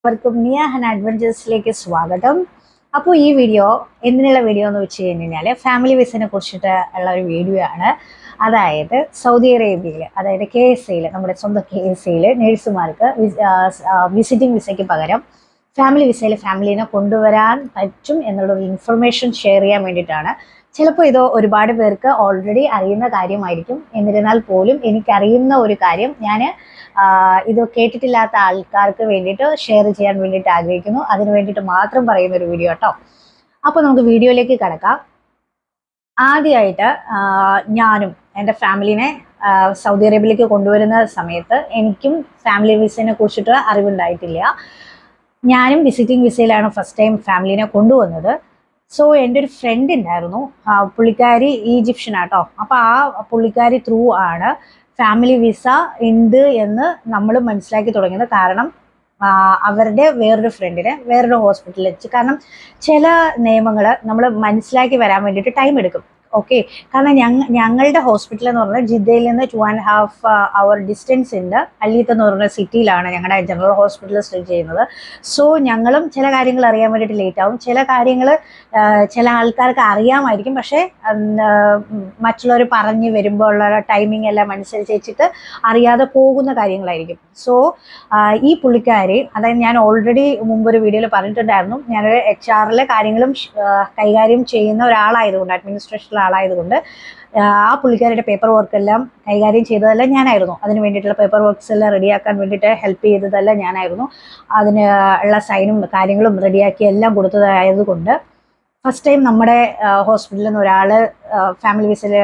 എല്ലാവർക്കും നിയ ആൻഡ് അഡ്വഞ്ചേഴ്സിലേക്ക് സ്വാഗതം. അപ്പോൾ ഈ വീഡിയോ എന്തിനുള്ള വീഡിയോ എന്ന് വെച്ച് കഴിഞ്ഞാൽ ഫാമിലി വിസനെ കുറിച്ചിട്ട് ഉള്ള ഒരു വീഡിയോ ആണ്. അതായത് സൗദി അറേബ്യയിൽ, അതായത് KSAയിൽ, നമ്മുടെ സ്വന്തം KSAയിൽ നേഴ്സുമാർക്ക് വിസിറ്റിംഗ് വിസയ്ക്ക് പകരം ഫാമിലി വിസയിൽ ഫാമിലിനെ കൊണ്ടുവരാൻ പറ്റും എന്നുള്ളൊരു ഇൻഫർമേഷൻ ഷെയർ ചെയ്യാൻ വേണ്ടിയിട്ടാണ്. ചിലപ്പോൾ ഇത് ഒരുപാട് പേർക്ക് ഓൾറെഡി അറിയുന്ന കാര്യമായിരിക്കും. എന്നിരുന്നാൽ പോലും എനിക്കറിയുന്ന ഒരു കാര്യം ഞാൻ ഇത് കേട്ടിട്ടില്ലാത്ത ആൾക്കാർക്ക് വേണ്ടിയിട്ട് ഷെയർ ചെയ്യാൻ വേണ്ടിയിട്ട് ആഗ്രഹിക്കുന്നു. അതിന് വേണ്ടിയിട്ട് മാത്രം പറയുന്ന ഒരു വീഡിയോ കേട്ടോ. അപ്പോൾ നമുക്ക് വീഡിയോയിലേക്ക് കിടക്കാം. ആദ്യമായിട്ട് ഞാനും എൻ്റെ ഫാമിലിനെ സൗദി അറേബ്യയിലേക്ക് കൊണ്ടുവരുന്ന സമയത്ത് എനിക്കും ഫാമിലി വിസയെ കുറിച്ചിട്ട് അറിവുണ്ടായിട്ടില്ല. ഞാനും വിസിറ്റിംഗ് വിസയിലാണ് ഫസ്റ്റ് ടൈം ഫാമിലിനെ കൊണ്ടുവന്നത്. സോ എൻ്റെ ഒരു ഫ്രണ്ട് ഉണ്ടായിരുന്നു, പുള്ളിക്കാരി ഈജിപ്ഷ്യനാട്ടോ. അപ്പോൾ ആ പുള്ളിക്കാരി ത്രൂ ആണ് ഫാമിലി വിസ ഉണ്ട് എന്ന് നമ്മൾ മനസ്സിലാക്കി തുടങ്ങിയത്. കാരണം അവരുടെ വേറൊരു ഫ്രണ്ടിനെ വേറൊരു ഹോസ്പിറ്റലിൽ വെച്ച്, കാരണം ചില നിയമങ്ങൾ നമ്മൾ മനസ്സിലാക്കി വരാൻ വേണ്ടിയിട്ട് ടൈം എടുക്കും. ഓക്കെ, കാരണം ഞങ്ങളുടെ ഹോസ്പിറ്റൽ എന്ന് പറഞ്ഞാൽ ജിദ്ദയിൽ നിന്ന് 2.5 hour ഡിസ്റ്റൻസ് ഉണ്ട്. അല്ലീത്ത് എന്ന് പറയുന്ന സിറ്റിയിലാണ് ഞങ്ങളുടെ ജനറൽ ഹോസ്പിറ്റൽ സ്റ്റേ ചെയ്യുന്നത്. സോ ഞങ്ങളും ചില കാര്യങ്ങൾ അറിയാൻ വേണ്ടിയിട്ട് ലേറ്റ് ആവും. ചില കാര്യങ്ങൾ ചില ആൾക്കാർക്ക് അറിയാമായിരിക്കും, പക്ഷേ മറ്റുള്ളവർ പറഞ്ഞു വരുമ്പോൾ ഉള്ള ടൈമിംഗ് എല്ലാം അനുസരിച്ച് വെച്ചിട്ട് അറിയാതെ പോകുന്ന കാര്യങ്ങളായിരിക്കും. സോ ഈ പുള്ളിക്കാരി, അതായത് ഞാൻ ഓൾറെഡി മുമ്പൊരു വീഡിയോയിൽ പറഞ്ഞിട്ടുണ്ടായിരുന്നു, ഞാനൊരു HR കാര്യങ്ങളും കൈകാര്യം ചെയ്യുന്ന ഒരാളായതുകൊണ്ട്, അഡ്മിനിസ്ട്രേഷനിലെ ആളായതുകൊണ്ട് ആ പുള്ളിക്കാരുടെ പേപ്പർ വർക്കെല്ലാം കൈകാര്യം ചെയ്തതെല്ലാം ഞാനായിരുന്നു. അതിന് വേണ്ടിയിട്ടുള്ള പേപ്പർ വർക്ക്സ് എല്ലാം റെഡിയാക്കാൻ വേണ്ടിയിട്ട് ഹെൽപ്പ് ചെയ്തതെല്ലാം ഞാനായിരുന്നു. അതിന് ഉള്ള സൈനും കാര്യങ്ങളും റെഡിയാക്കി എല്ലാം കൊടുത്തതായതുകൊണ്ട് ഫസ്റ്റ് ടൈം നമ്മുടെ ഹോസ്പിറ്റലിൽ നിന്ന് ഒരാൾ ഫാമിലി വിസയിൽ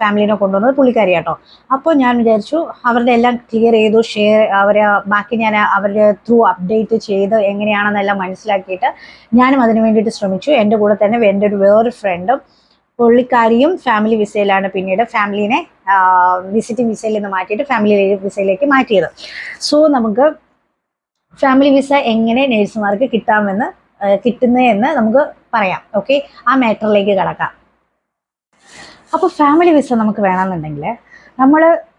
ഫാമിലിനെ കൊണ്ടുവന്നത് പുള്ളിക്കാരി കേട്ടോ. അപ്പോൾ ഞാൻ വിചാരിച്ചു അവരുടെ എല്ലാം ക്ലിയർ ചെയ്തു, ബാക്കി ഞാൻ അവരുടെ ത്രൂ അപ്ഡേറ്റ് ചെയ്ത് എങ്ങനെയാണെന്നെല്ലാം മനസ്സിലാക്കിയിട്ട് ഞാനും അതിന് വേണ്ടിയിട്ട് ശ്രമിച്ചു. എൻ്റെ കൂടെ തന്നെ എൻ്റെ വേറൊരു ഫ്രണ്ടും, പുള്ളിക്കാരിയും ഫാമിലി വിസയിലാണ് പിന്നീട് ഫാമിലിനെ വിസിറ്റിംഗ് വിസയിൽ നിന്ന് മാറ്റിയിട്ട് ഫാമിലി വിസയിലേക്ക് മാറ്റിയത്. സോ നമുക്ക് ഫാമിലി വിസ എങ്ങനെ നേഴ്സുമാർക്ക് കിട്ടുന്നതെന്ന് നമുക്ക് പറയാം. ഓക്കെ, ആ മാറ്ററിലേക്ക് കടക്കാം. അപ്പോൾ ഫാമിലി വിസ നമുക്ക് വേണമെന്നുണ്ടെങ്കിൽ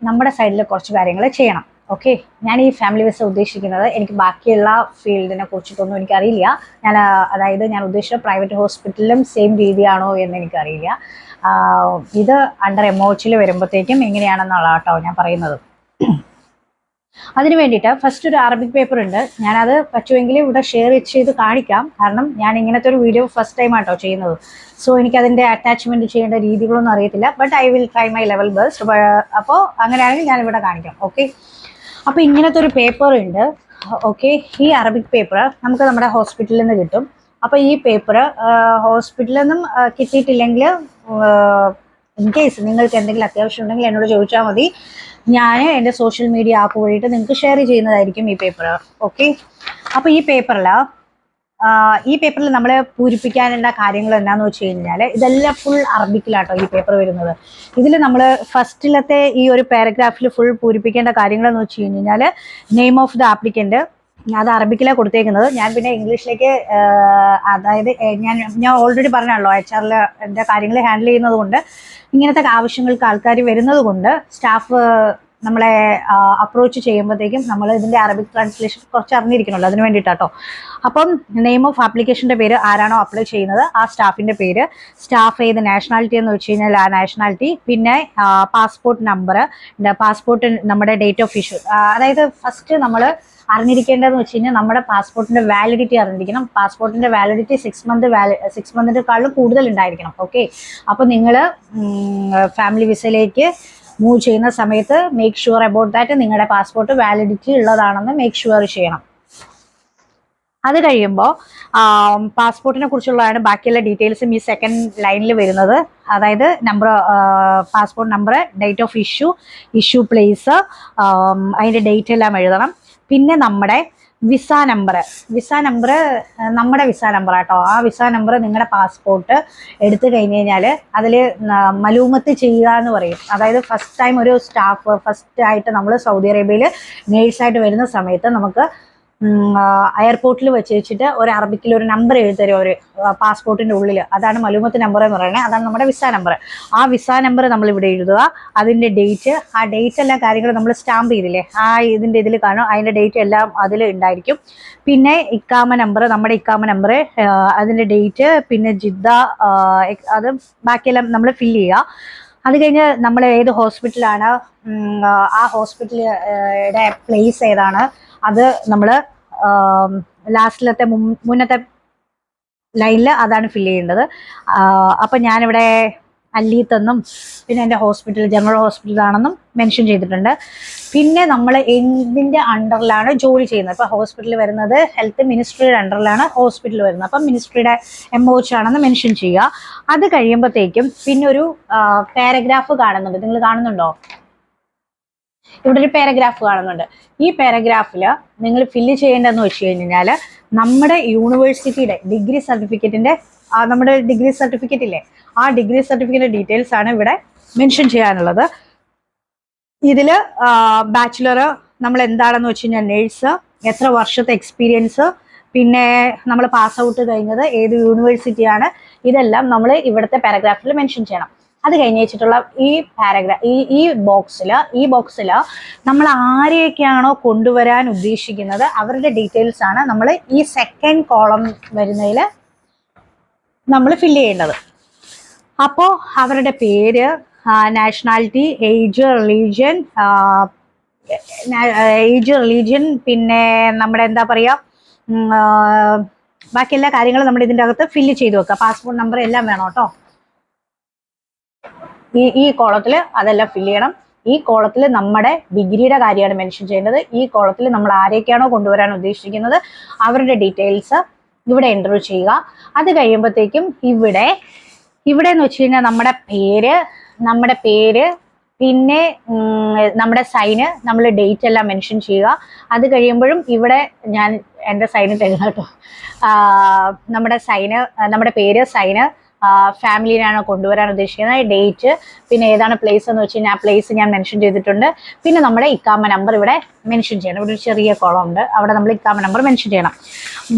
നമ്മുടെ സൈഡിൽ കുറച്ച് കാര്യങ്ങൾ ചെയ്യണം. ഓക്കെ, ഞാൻ ഈ ഫാമിലി വിസ ഉദ്ദേശിക്കുന്നത്, എനിക്ക് ബാക്കിയുള്ള ഫീൽഡിനെ കുറിച്ചിട്ടൊന്നും എനിക്കറിയില്ല. അതായത് ഞാൻ ഉദ്ദേശിച്ച പ്രൈവറ്റ് ഹോസ്പിറ്റലിലും സെയിം രീതിയാണോ എന്ന് എനിക്കറിയില്ല. ഇത് അണ്ടർ MOH വരുമ്പോഴത്തേക്കും എങ്ങനെയാണെന്നുള്ള കേട്ടോ ഞാൻ പറയുന്നത്. അതിന് വേണ്ടിയിട്ട് ഫസ്റ്റ് ഒരു അറബിക് പേപ്പർ ഉണ്ട്. ഞാനത് പറ്റുമെങ്കിൽ ഇവിടെ ഷെയർ ചെയ്ത് കാണിക്കാം. കാരണം ഞാൻ ഇങ്ങനത്തെ ഒരു വീഡിയോ ഫസ്റ്റ് ടൈം ആട്ടോ ചെയ്യുന്നത്. സോ എനിക്കതിൻ്റെ അറ്റാച്ച്മെൻറ്റ് ചെയ്യേണ്ട രീതികളൊന്നും അറിയത്തില്ല. But I will try my level best. അപ്പോൾ അങ്ങനെയാണെങ്കിൽ ഞാനിവിടെ കാണിക്കാം. ഓക്കെ, അപ്പോൾ ഇങ്ങനത്തെ ഒരു പേപ്പർ ഉണ്ട്. ഓക്കെ, ഈ അറബിക് പേപ്പർ നമുക്ക് നമ്മുടെ ഹോസ്പിറ്റലിൽ നിന്ന് കിട്ടും. അപ്പോൾ ഈ പേപ്പർ ഹോസ്പിറ്റലിൽ നിന്നും കിട്ടിയിട്ടില്ലെങ്കിൽ, ഇൻ കേസ് നിങ്ങൾക്ക് എന്തെങ്കിലും അത്യാവശ്യം ഉണ്ടെങ്കിൽ എന്നോട് ചോദിച്ചാൽ മതി. ഞാൻ എൻ്റെ സോഷ്യൽ മീഡിയ ആപ്പ് വഴിയിട്ട് നിങ്ങൾക്ക് ഷെയർ ചെയ്യുന്നതായിരിക്കും ഈ പേപ്പർ. ഓക്കെ, അപ്പോൾ ഈ പേപ്പറിൽ നമ്മൾ പൂരിപ്പിക്കാനുള്ള കാര്യങ്ങൾ എന്താണെന്ന് വെച്ച് കഴിഞ്ഞാൽ, ഇതെല്ലാം ഫുൾ അറബിക്കിലാട്ടോ ഈ പേപ്പർ വരുന്നത്. ഇതിൽ നമ്മൾ ഫസ്റ്റിലത്തെ ഈ ഒരു പാരഗ്രാഫിൽ ഫുൾ പൂരിപ്പിക്കേണ്ട കാര്യങ്ങളെന്ന് വെച്ച് കഴിഞ്ഞാൽ, നെയിം ഓഫ് ദ ആപ്ലിക്കൻ്റ്, അത് അറബിക്കിലാണ് കൊടുത്തേക്കുന്നത്. ഞാൻ പിന്നെ ഇംഗ്ലീഷിലേക്ക്, അതായത് ഞാൻ ഓൾറെഡി പറഞ്ഞല്ലോ, HR എൻ്റെ കാര്യങ്ങൾ ഹാൻഡിൽ ചെയ്യുന്നത് കൊണ്ട്, ഇങ്ങനത്തെ ആവശ്യങ്ങൾക്ക് ആൾക്കാർ വരുന്നത് കൊണ്ട് സ്റ്റാഫ് നമ്മളെ അപ്രോച്ച് ചെയ്യുമ്പോഴത്തേക്കും നമ്മൾ ഇതിൻ്റെ അറബിക് ട്രാൻസ്ലേഷൻ കുറച്ച് അറിഞ്ഞിരിക്കണമല്ലോ, അതിന് വേണ്ടിയിട്ടാട്ടോ. അപ്പം നെയിം ഓഫ് ആപ്ലിക്കേഷൻ്റെ പേര്, ആരാണോ അപ്ലൈ ചെയ്യുന്നത് ആ സ്റ്റാഫിൻ്റെ പേര്, സ്റ്റാഫ് ഏത് നാഷണാലിറ്റി എന്ന് വെച്ച് കഴിഞ്ഞാൽ ആ നാഷണാലിറ്റി, പിന്നെ പാസ്പോർട്ട് നമ്പർ, പാസ്പോർട്ട് നമ്മുടെ ഡേറ്റ് ഓഫ് ഇഷ്യൂ. അതായത് ഫസ്റ്റ് നമ്മൾ അറിഞ്ഞിരിക്കേണ്ടതെന്ന് വെച്ച് കഴിഞ്ഞാൽ നമ്മുടെ പാസ്പോർട്ടിൻ്റെ വാലിഡിറ്റി അറിഞ്ഞിരിക്കണം. പാസ്പോർട്ടിൻ്റെ വാലിഡിറ്റി 6 മന്തിനെക്കാളും കൂടുതൽ ഉണ്ടായിരിക്കണം. ഓക്കെ, അപ്പോൾ നിങ്ങൾ ഫാമിലി വിസയിലേക്ക് മൂവ് ചെയ്യുന്ന സമയത്ത് മേക്ക് ഷുവർ അബൌട്ട് ദാറ്റ് നിങ്ങളുടെ പാസ്പോർട്ട് വാലിഡിറ്റി ഉള്ളതാണെന്ന് മേക്ക് ഷുവർ ചെയ്യണം. അത് കഴിയുമ്പോൾ പാസ്പോർട്ടിനെ കുറിച്ചുള്ളതാണ് ബാക്കിയുള്ള ഡീറ്റെയിൽസും ഈ സെക്കൻഡ് ലൈനിൽ വരുന്നത്. അതായത് passport number, date of issue place, അതിൻ്റെ ഡേറ്റ് എല്ലാം എഴുതണം. പിന്നെ നമ്മുടെ വിസ നമ്പർ നമ്മുടെ വിസ നമ്പർ ആട്ടോ. ആ വിസ നമ്പർ നിങ്ങളുടെ പാസ്പോർട്ട് എടുത്തു കഴിഞ്ഞ് കഴിഞ്ഞാൽ അതിൽ മലൂമത്ത് ചെയ്യുക എന്ന് പറയും. അതായത് ഫസ്റ്റ് ടൈം ഒരു സ്റ്റാഫ് ഫസ്റ്റ് ആയിട്ട് നമ്മൾ സൗദി അറേബ്യയിൽ നേഴ്സായിട്ട് വരുന്ന സമയത്ത് നമുക്ക് എയർപോർട്ടിൽ വെച്ചിട്ട് ഒരു അറബിക്കിൽ ഒരു നമ്പർ എഴുതി തരും ഒരു പാസ്പോർട്ടിൻ്റെ ഉള്ളിൽ. അതാണ് മലൂമത്ത് നമ്പർ എന്ന് പറയുന്നത്. അതാണ് നമ്മുടെ വിസ നമ്പർ. ആ വിസ നമ്പർ നമ്മൾ ഇവിടെ എഴുതുക, അതിൻ്റെ ഡേറ്റ്, ആ ഡേറ്റ് എല്ലാ കാര്യങ്ങളും നമ്മൾ സ്റ്റാമ്പ് ചെയ്തില്ലേ, ആ ഇതിൻ്റെ ഇതിൽ കാണും, അതിൻ്റെ ഡേറ്റ് എല്ലാം അതിൽ ഉണ്ടായിരിക്കും. പിന്നെ ഇക്കാമ നമ്പർ, നമ്മുടെ ഇക്കാമ നമ്പർ, അതിൻ്റെ ഡേറ്റ്, പിന്നെ ജിദ്ദ, അത് ബാക്കിയെല്ലാം നമ്മൾ ഫില്ല് ചെയ്യുക. അത് കഴിഞ്ഞ് നമ്മൾ ഏത് ഹോസ്പിറ്റലാണ്, ആ ഹോസ്പിറ്റലിൻ്റെ പ്ലേസ് ഏതാണ്, അത് നമ്മൾ ലാസ്റ്റിലത്തെ മുന്നത്തെ ലൈനിൽ അതാണ് ഫില്ല് ചെയ്യേണ്ടത്. അപ്പം ഞാനിവിടെ അല്ലീത്തെന്നും പിന്നെ എൻ്റെ ഹോസ്പിറ്റൽ ജനറൽ ഹോസ്പിറ്റലാണെന്നും മെൻഷൻ ചെയ്തിട്ടുണ്ട്. പിന്നെ നമ്മൾ എന്തിൻ്റെ അണ്ടറിലാണ് ജോലി ചെയ്യുന്നത്. ഇപ്പോൾ ഹോസ്പിറ്റൽ വരുന്നത് ഹെൽത്ത് മിനിസ്ട്രിയുടെ അണ്ടറിലാണ് ഹോസ്പിറ്റൽ വരുന്നത്. അപ്പം മിനിസ്ട്രിയുടെ MOH ആണെന്ന് മെൻഷൻ ചെയ്യുക. അത് കഴിയുമ്പോഴത്തേക്കും പിന്നെ ഒരു പാരഗ്രാഫ് കാണുന്നുണ്ട്. നിങ്ങൾ കാണുന്നുണ്ടോ? ഇവിടെ ഒരു പാരഗ്രാഫ് കാണുന്നുണ്ട്. ഈ പാരഗ്രാഫിൽ നിങ്ങൾ ഫില്ല് ചെയ്യേണ്ടതെന്ന് വെച്ച് കഴിഞ്ഞാൽ നമ്മുടെ യൂണിവേഴ്സിറ്റിയുടെ ഡിഗ്രി സർട്ടിഫിക്കറ്റിൻ്റെ, നമ്മുടെ ഡിഗ്രി സർട്ടിഫിക്കറ്റ് ഇല്ലേ, ആ ഡിഗ്രി സർട്ടിഫിക്കറ്റ് ഡീറ്റെയിൽസ് ആണ് ഇവിടെ മെൻഷൻ ചെയ്യാനുള്ളത്. ഇതിൽ ബാച്ചിലർ നമ്മൾ എന്താണെന്ന് വെച്ച് കഴിഞ്ഞാൽ നേഴ്സ്, എത്ര വർഷത്തെ എക്സ്പീരിയൻസ്, പിന്നെ നമ്മൾ പാസ് ഔട്ട് കഴിഞ്ഞത് ഏത് യൂണിവേഴ്സിറ്റിയാണ്, ഇതെല്ലാം നമ്മൾ ഇവിടുത്തെ പാരഗ്രാഫിൽ മെൻഷൻ ചെയ്യണം. അത് കഴിഞ്ഞ് വെച്ചിട്ടുള്ള ഈ ഈ ബോക്സിൽ നമ്മൾ ആരെയൊക്കെയാണോ കൊണ്ടുവരാൻ ഉദ്ദേശിക്കുന്നത് അവരുടെ ഡീറ്റെയിൽസ് ആണ് നമ്മൾ ഈ സെക്കൻഡ് കോളം വരുന്നതിൽ നമ്മൾ ഫില്ല് ചെയ്യേണ്ടത്. അപ്പോൾ അവരുടെ പേര്, നാഷണാലിറ്റി, ഏജ്, റിലീജിയൻ, പിന്നെ നമ്മുടെ എന്താ പറയുക, ബാക്കി എല്ലാ കാര്യങ്ങളും നമ്മൾ ഇതിൻ്റെ അകത്ത് ഫില്ല് ചെയ്ത് വെക്കുക. പാസ്പോർട്ട് നമ്പർ എല്ലാം വേണം കേട്ടോ. ഈ കോളത്തിൽ അതെല്ലാം ഫില്ല് ചെയ്യണം. ഈ കോളത്തിൽ നമ്മുടെ ഡിഗ്രിയുടെ കാര്യമാണ് മെൻഷൻ ചെയ്യേണ്ടത്. ഈ കോളത്തിൽ നമ്മൾ ആരെയൊക്കെയാണോ കൊണ്ടുവരാൻ ഉദ്ദേശിക്കുന്നത് അവരുടെ ഡീറ്റെയിൽസ് ഇവിടെ എൻ്റർ ചെയ്യുക. അത് കഴിയുമ്പോഴത്തേക്കും ഇവിടെ എന്ന് വെച്ച് കഴിഞ്ഞാൽ നമ്മുടെ പേര് പിന്നെ നമ്മുടെ സൈന്, നമ്മൾ ഡേറ്റ് എല്ലാം മെൻഷൻ ചെയ്യുക. അത് കഴിയുമ്പോഴും ഇവിടെ ഞാൻ എൻ്റെ സൈനിട്ട് എഴുതാം കേട്ടോ. നമ്മുടെ പേര്, സൈന്, ഫാമിലിനാണ് കൊണ്ടുവരാൻ ഉദ്ദേശിക്കുന്നത്, ഡേറ്റ്, പിന്നെ ഏതാണ് പ്ലേസ് എന്ന് വെച്ച് കഴിഞ്ഞാൽ ആ പ്ലേസ് ഞാൻ മെൻഷൻ ചെയ്തിട്ടുണ്ട്. പിന്നെ നമ്മുടെ ഇക്കാമ നമ്പർ ഇവിടെ മെൻഷൻ ചെയ്യണം. ഇവിടെ ഒരു ചെറിയ കോളം ഉണ്ട്, അവിടെ നമ്മൾ ഇക്കാമ നമ്പർ മെൻഷൻ ചെയ്യണം.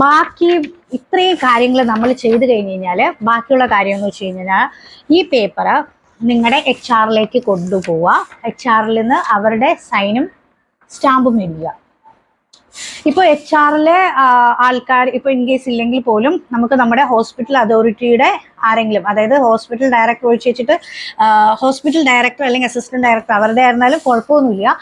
ബാക്കി ഇത്രയും കാര്യങ്ങൾ നമ്മൾ ചെയ്ത് കഴിഞ്ഞ് കഴിഞ്ഞാൽ ബാക്കിയുള്ള കാര്യം എന്ന് വെച്ച് കഴിഞ്ഞാൽ ഈ പേപ്പർ നിങ്ങളുടെ HR കൊണ്ടുപോവുക. HR നിന്ന് അവരുടെ സൈനും സ്റ്റാമ്പും മേടിക്കുക. ഇപ്പോൾ HR ആൾക്കാർ ഇപ്പോൾ ഇൻ കേസ് ഇല്ലെങ്കിൽ പോലും നമുക്ക് നമ്മുടെ ഹോസ്പിറ്റൽ അതോറിറ്റിയുടെ ആരെങ്കിലും, അതായത് ഹോസ്പിറ്റൽ ഡയറക്ടർ ഒഴിച്ച് വെച്ചിട്ട് ഹോസ്പിറ്റൽ ഡയറക്ടർ അല്ലെങ്കിൽ അസിസ്റ്റന്റ് ഡയറക്ടർ അവരുടെ ആയിരുന്നാലും കുഴപ്പമൊന്നുമില്ല.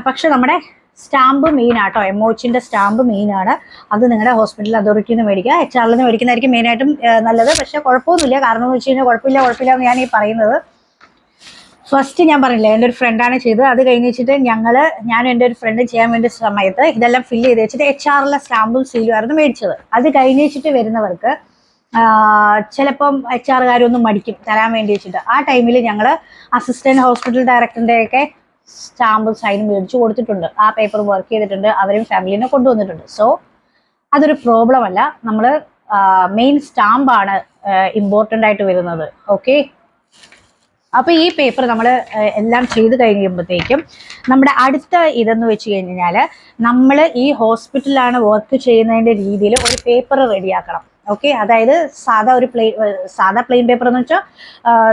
പക്ഷെ നമ്മുടെ സ്റ്റാമ്പ് മെയിൻ ആട്ടോ, MOHന്റെ സ്റ്റാമ്പ് മെയിൻ ആണ്. അത് നിങ്ങളുടെ ഹോസ്പിറ്റൽ അതോറിറ്റിയിൽ നിന്ന് മേടിക്കുക. HR നിന്ന് മേടിക്കുന്നതായിരിക്കും മെയിനായിട്ടും നല്ലത്. പക്ഷെ കുഴപ്പമൊന്നുമില്ല. കാരണം എന്ന് വെച്ച് കഴിഞ്ഞാൽ കുഴപ്പമില്ല എന്ന് ഞാൻ ഈ പറയുന്നത്. ഫസ്റ്റ് ഞാൻ പറഞ്ഞില്ല, എൻ്റെ ഒരു ഫ്രണ്ടാണ് ചെയ്തത്. അത് കഴിഞ്ഞ് വെച്ചിട്ട് ഞാനും എൻ്റെ ഒരു ഫ്രണ്ട് ചെയ്യാൻ വേണ്ടി സമയത്ത് ഇതെല്ലാം ഫില്ല് ചെയ്ത് വെച്ചിട്ട് HR സ്റ്റാമ്പും സീലും ആയിരുന്നു മേടിച്ചത്. അത് കഴിഞ്ഞ് വെച്ചിട്ട് വരുന്നവർക്ക് ചിലപ്പം HR മടിക്കും തരാൻ വേണ്ടി വെച്ചിട്ട്. ആ ടൈമിൽ ഞങ്ങൾ അസിസ്റ്റന്റ് ഹോസ്പിറ്റൽ ഡയറക്ടറിൻ്റെയൊക്കെ സ്റ്റാമ്പും സൈനും മേടിച്ചു കൊടുത്തിട്ടുണ്ട്. ആ പേപ്പർ വർക്ക് ചെയ്തിട്ടുണ്ട്, അവരും ഫാമിലിനെ കൊണ്ടുവന്നിട്ടുണ്ട്. സോ അതൊരു പ്രോബ്ലം അല്ല. നമ്മൾ മെയിൻ സ്റ്റാമ്പാണ് ഇമ്പോർട്ടൻ്റ് ആയിട്ട് വരുന്നത്. ഓക്കെ, അപ്പോൾ ഈ പേപ്പർ നമ്മൾ എല്ലാം ചെയ്ത് കഴിയുമ്പോഴത്തേക്കും നമ്മുടെ അടുത്ത ഇതെന്ന് വെച്ച് കഴിഞ്ഞാൽ നമ്മൾ ഈ ഹോസ്പിറ്റലിലാണ് വർക്ക് ചെയ്യുന്നതിൻ്റെ രീതിയിൽ ഒരു പേപ്പർ റെഡിയാക്കണം. ഓക്കെ, അതായത് സാധാ പ്ലെയിൻ പേപ്പർ എന്ന് വെച്ചാൽ